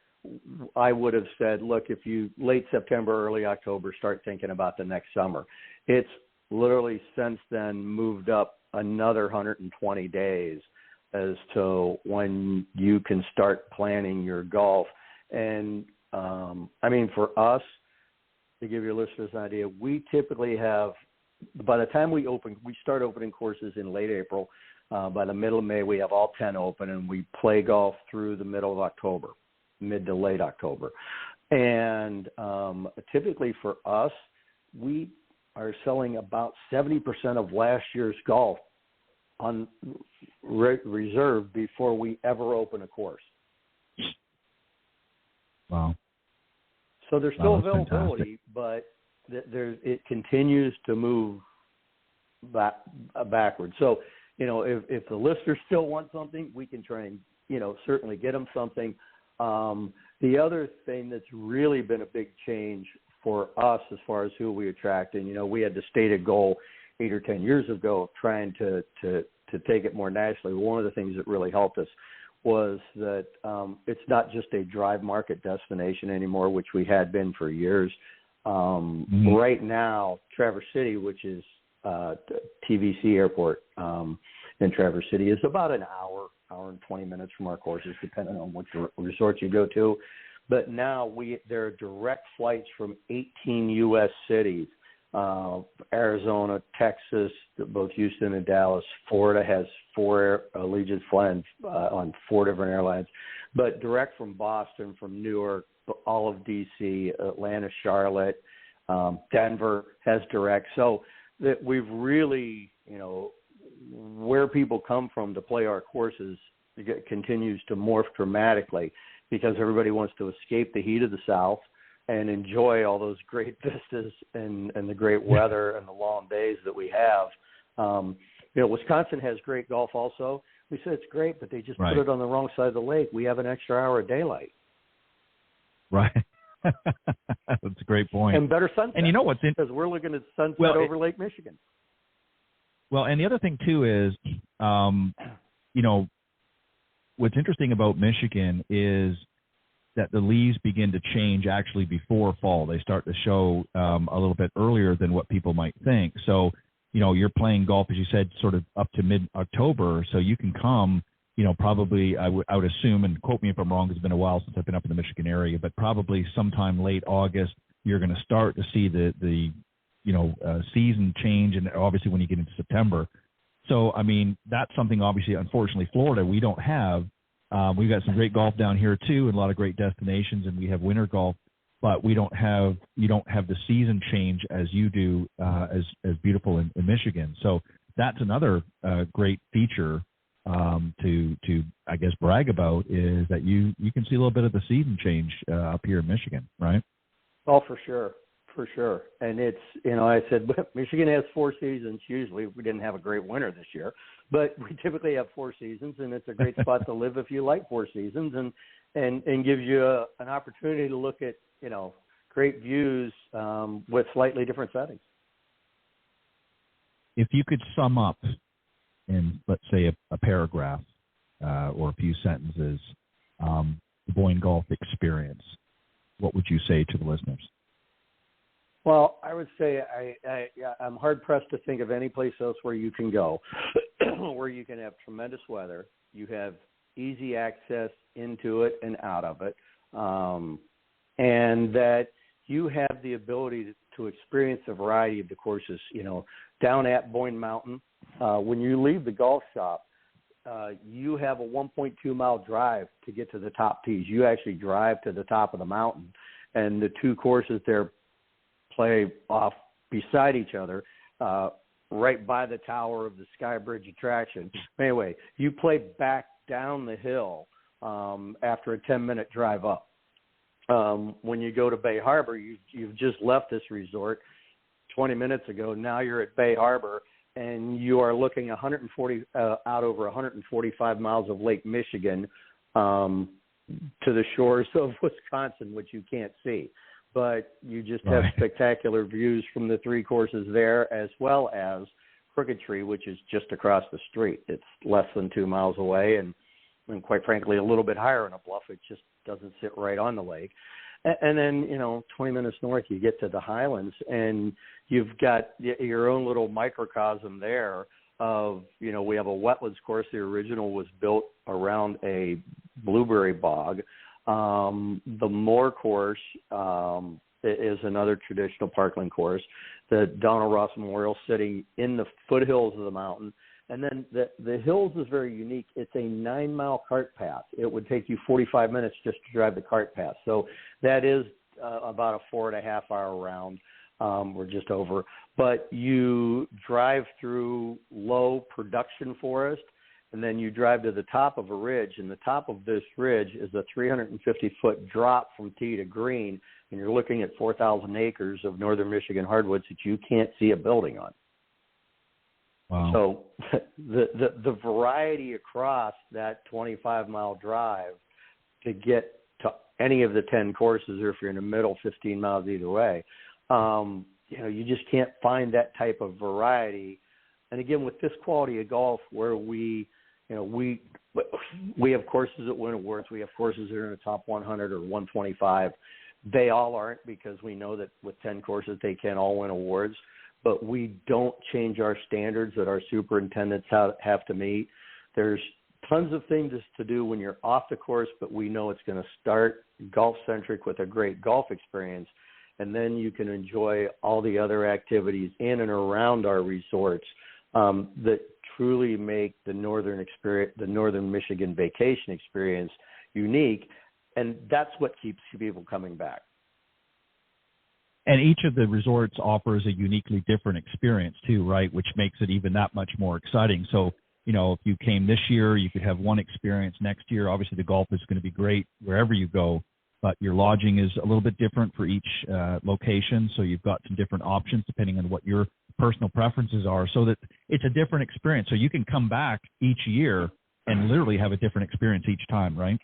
I would have said, look, if you late September, early October, start thinking about the next summer. It's literally since then moved up another 120 days as to when you can start planning your golf. And, for us, to give your listeners an idea, we typically have, by the time we start opening courses in late April. By the middle of May, we have all 10 open, and we play golf through the middle of October, mid to late October. And typically for us, we are selling about 70% of last year's golf on reserve before we ever open a course. Wow. So there's still fantastic. availability, but it continues to move backwards. So, if the listeners still want something, we can try and, certainly get them something. The other thing that's really been a big change for us as far as who we attract, and, we had the stated goal 8 or 10 years ago of trying to take it more nationally. One of the things that really helped us was that it's not just a drive market destination anymore, which we had been for years. Right now, Traverse City, which is TVC Airport in Traverse City, is about an hour and 20 minutes from our courses, depending on which resort you go to. But now there are direct flights from 18 U.S. cities, Arizona, Texas, both Houston and Dallas. Florida has 4 Allegiant flying on 4 different airlines, but direct from Boston, from Newark, all of D.C., Atlanta, Charlotte, Denver has direct. So that we've really, where people come from to play our courses continues to morph dramatically because everybody wants to escape the heat of the South and enjoy all those great vistas and the great weather and the long days that we have. Wisconsin has great golf also. We said it's great, but they just put it on the wrong side of the lake. We have an extra hour of daylight. Right. That's a great point. And better sunset. And what's because we're looking at sunset over Lake Michigan. Well, and the other thing too is, what's interesting about Michigan is that the leaves begin to change actually before fall. They start to show a little bit earlier than what people might think. So, you're playing golf, as you said, sort of up to mid-October. So you can come, probably, I would assume, and quote me if I'm wrong, because it's been a while since I've been up in the Michigan area, but probably sometime late August, you're going to start to see the season change, and obviously when you get into September. So, that's something, obviously, unfortunately, Florida, we don't have. We've got some great golf down here, too, and a lot of great destinations, and we have winter golf, but you don't have the season change as you do, as beautiful in Michigan. So that's another great feature to I guess brag about, is that you can see a little bit of the season change up here in Michigan, right? Oh, for sure. And it's, I said Michigan has 4 seasons. Usually we didn't have a great winter this year, but we typically have 4 seasons, and it's a great spot to live if you like 4 seasons, and gives you an opportunity to look at, great views with slightly different settings. If you could sum up in, let's say, a paragraph or a few sentences, the Boyne golf experience, what would you say to the listeners? Well, I would say I'm hard-pressed to think of any place else where you can go, where you can have tremendous weather, you have easy access into it and out of it, and that you have the ability to experience a variety of the courses, down at Boyne Mountain. When you leave the golf shop, you have a 1.2 mile drive to get to the top tees. You actually drive to the top of the mountain, and the two courses there play off beside each other, right by the tower of the Sky Bridge attraction. Anyway, you play back down the hill after a 10-minute drive up. When you go to Bay Harbor, you've just left this resort 20 minutes ago. Now you're at Bay Harbor, and you are looking out over 145 miles of Lake Michigan to the shores of Wisconsin, which you can't see. But you just have spectacular views from the three courses there, as well as Crooked Tree, which is just across the street. It's less than 2 miles away, and quite frankly, a little bit higher in a bluff. It just doesn't sit right on the lake. And then, 20 minutes north, you get to the Highlands, and you've got your own little microcosm there of, we have a wetlands course. The original was built around a blueberry bog. The Moore course is another traditional parkland course. The Donald Ross Memorial sitting in the foothills of the mountain. And then the hills is very unique. It's a 9-mile cart path. It would take you 45 minutes just to drive the cart path. So that is about a 4.5-hour round. We're just over. But you drive through low production forest, and then you drive to the top of a ridge. And the top of this ridge is a 350-foot drop from tee to green, and you're looking at 4,000 acres of northern Michigan hardwoods that you can't see a building on. Wow. So the variety across that 25-mile drive to get to any of the 10 courses, or if you're in the middle, 15 miles either way, you just can't find that type of variety. And again, with this quality of golf, where we have courses that win awards, we have courses that are in the top 100 or 125. They all aren't, because we know that with 10 courses, they can't all win awards. But we don't change our standards that our superintendents have to meet. There's tons of things to do when you're off the course, but we know it's going to start golf-centric with a great golf experience, and then you can enjoy all the other activities in and around our resorts that truly make the northern Michigan vacation experience unique, and that's what keeps people coming back. And each of the resorts offers a uniquely different experience too, right? Which makes it even that much more exciting. So, if you came this year, you could have one experience. Next year, obviously the golf is going to be great wherever you go, but your lodging is a little bit different for each location. So you've got some different options depending on what your personal preferences are, so that it's a different experience. So you can come back each year and literally have a different experience each time, right?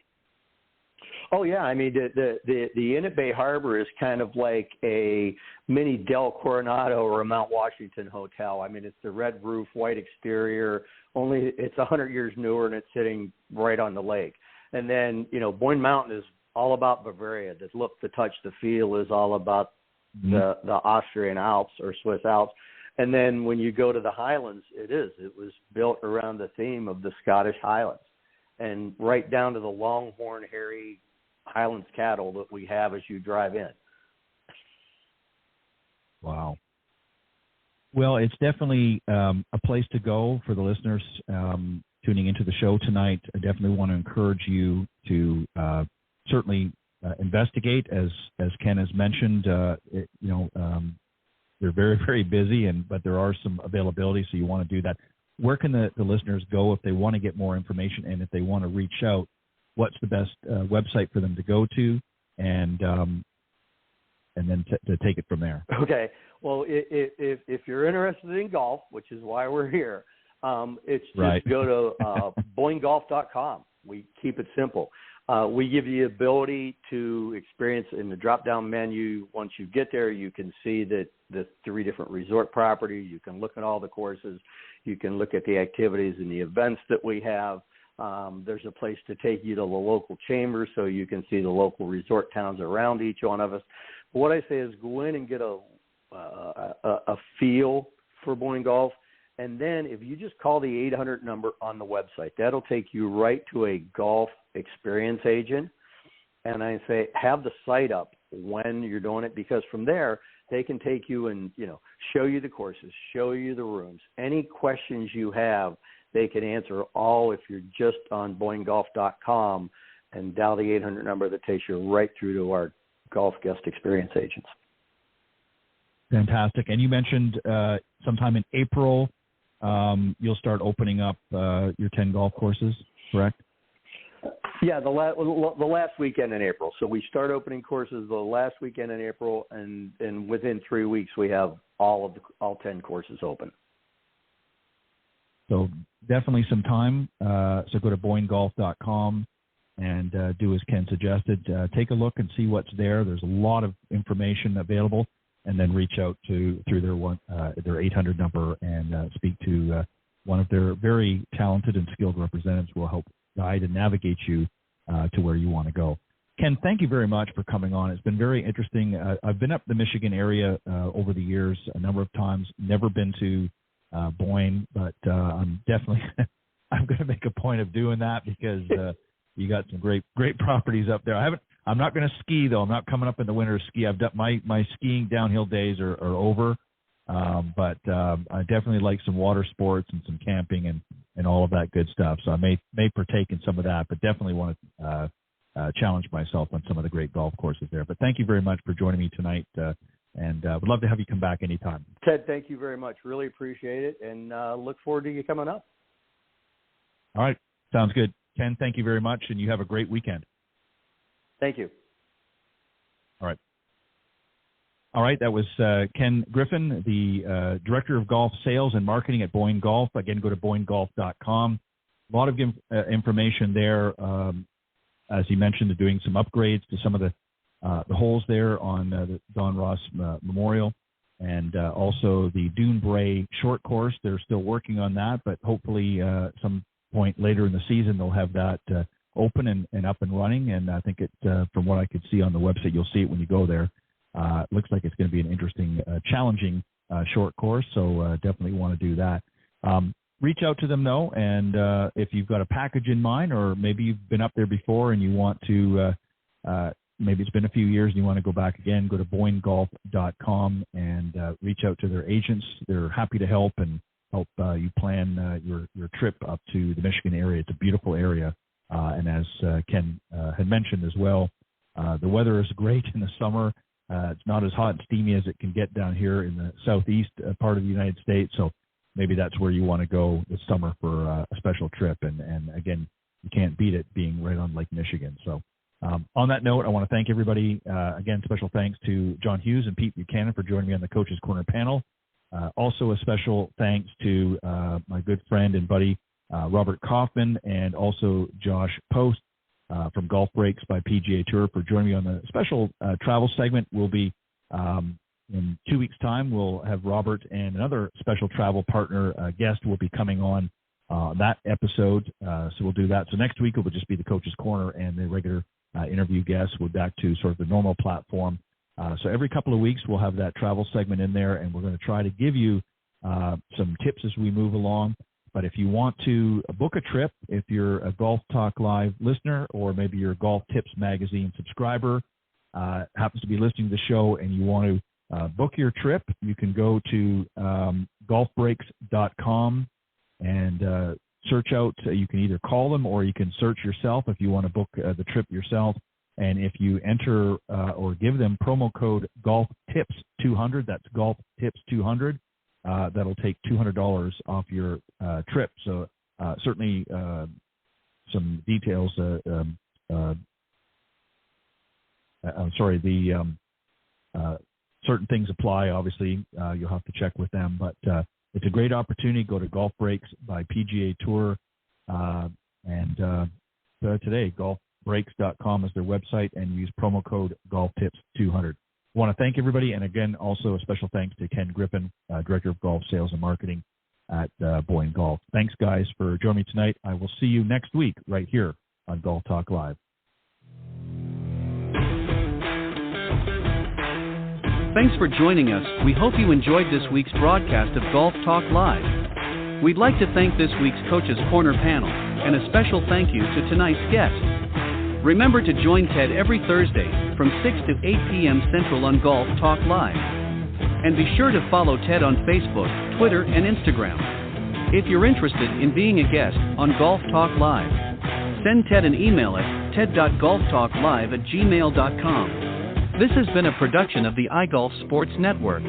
Oh, yeah. I mean, the Inn at Bay Harbor is kind of like a mini Del Coronado or a Mount Washington hotel. I mean, it's the red roof, white exterior, only it's 100 years newer, and it's sitting right on the lake. And then, Boyne Mountain is all about Bavaria. The look, the touch, the feel is all about the Austrian Alps or Swiss Alps. And then when you go to the Highlands, it was built around the theme of the Scottish Highlands, and right down to the longhorn, hairy Highlands cattle that we have as you drive in. Wow. Well, it's definitely a place to go for the listeners tuning into the show tonight. I definitely want to encourage you to certainly investigate, as Ken has mentioned. They're very, very busy, but there are some availability, so you want to do that. Where can the listeners go if they want to get more information, and if they want to reach out? What's the best website for them to go to, and then to take it from there? Okay. Well, if you're interested in golf, which is why we're here, it's just go to boynegolf.com. We keep it simple. We give you the ability to experience in the drop-down menu. Once you get there, you can see the 3 different resort properties. You can look at all the courses. You can look at the activities and the events that we have. There's a place to take you to the local chambers so you can see the local resort towns around each one of us. But what I say is go in and get a feel for Boyne Golf. And then if you just call the 800 number on the website, that'll take you right to a golf experience agent. And I say have the site up when you're doing it, because from there they can take you and, show you the courses, show you the rooms. Any questions you have, they can answer all if you're just on BoyneGolf.com and dial the 800 number that takes you right through to our golf guest experience agents. Fantastic. And you mentioned sometime in April you'll start opening up your 10 golf courses, correct? Yeah, the last weekend in April. So we start opening courses the last weekend in April, and within 3 weeks we have all 10 courses open. So definitely some time. So go to BoyneGolf.com and do as Ken suggested. Take a look and see what's there. There's a lot of information available, and then reach out through their 800 number and speak to one of their very talented and skilled representatives who will help guide and navigate you to where you want to go. Ken, thank you very much for coming on. It's been very interesting. I've been up the Michigan area over the years a number of times. Never been to Boyne, but I'm definitely I'm going to make a point of doing that because you got some great properties up there. I'm not going to ski though. I'm not coming up in the winter to ski. I've done my skiing downhill days are over. But I definitely like some water sports and some camping and all of that good stuff. So I may partake in some of that, but definitely want to challenge myself on some of the great golf courses there. But thank you very much for joining me tonight, and would love to have you come back anytime. Ted, thank you very much. Really appreciate it, and look forward to you coming up. All right. Sounds good. Ken, thank you very much, and you have a great weekend. Thank you. All right, that was Ken Griffin, the Director of Golf Sales and Marketing at Boyne Golf. Again, go to BoyneGolf.com. A lot of information there. As he mentioned, they're doing some upgrades to some of the holes there on the Don Ross Memorial, and also the Dune Bray short course. They're still working on that, but hopefully some point later in the season they'll have that open and up and running. And I think from what I could see on the website, you'll see it when you go there. It looks like it's going to be an interesting, challenging short course, so definitely want to do that. Reach out to them, though, and if you've got a package in mind, or maybe you've been up there before and you want to, maybe it's been a few years and you want to go back again, go to BoyneGolf.com and reach out to their agents. They're happy to help and help you plan your trip up to the Michigan area. It's a beautiful area, and as Ken had mentioned as well, the weather is great in the summer. It's not as hot and steamy as it can get down here in the southeast part of the United States, so maybe that's where you want to go this summer for a special trip. And again, you can't beat it being right on Lake Michigan. So on that note, I want to thank everybody. Again, special thanks to John Hughes and Pete Buchanan for joining me on the Coach's Corner panel. Also a special thanks to my good friend and buddy Robert Kaufman, and also Josh Post from Golf Breaks by PGA Tour for joining me on the special travel segment. We'll be in 2 weeks' time. We'll have Robert and another special travel partner guest will be coming on that episode. So we'll do that. So next week it will just be the Coach's Corner and the regular interview guests. We're back to sort of the normal platform. So every couple of weeks we'll have that travel segment in there, and we're going to try to give you some tips as we move along. But if you want to book a trip, if you're a Golf Talk Live listener, or maybe you're a Golf Tips Magazine subscriber, happens to be listening to the show, and you want to book your trip, you can go to golfbreaks.com and search out. You can either call them or you can search yourself if you want to book the trip yourself. And if you enter or give them promo code GolfTips200, that's GolfTips200, that'll take $200 off your trip. So certainly some details. Certain things apply. Obviously, you'll have to check with them. But it's a great opportunity. Go to Golf Breaks by PGA Tour. Today, golfbreaks.com is their website, and use promo code GolfTips200. I want to thank everybody, and again, also a special thanks to Ken Griffin, Director of Golf Sales and Marketing at Boyne Golf. Thanks, guys, for joining me tonight. I will see you next week right here on Golf Talk Live. Thanks for joining us. We hope you enjoyed this week's broadcast of Golf Talk Live. We'd like to thank this week's Coach's Corner panel, and a special thank you to tonight's guest. Remember to join Ted every Thursday from 6 to 8 p.m. Central on Golf Talk Live. And be sure to follow Ted on Facebook, Twitter, and Instagram. If you're interested in being a guest on Golf Talk Live, send Ted an email at ted.golftalklive@gmail.com. This has been a production of the iGolf Sports Network.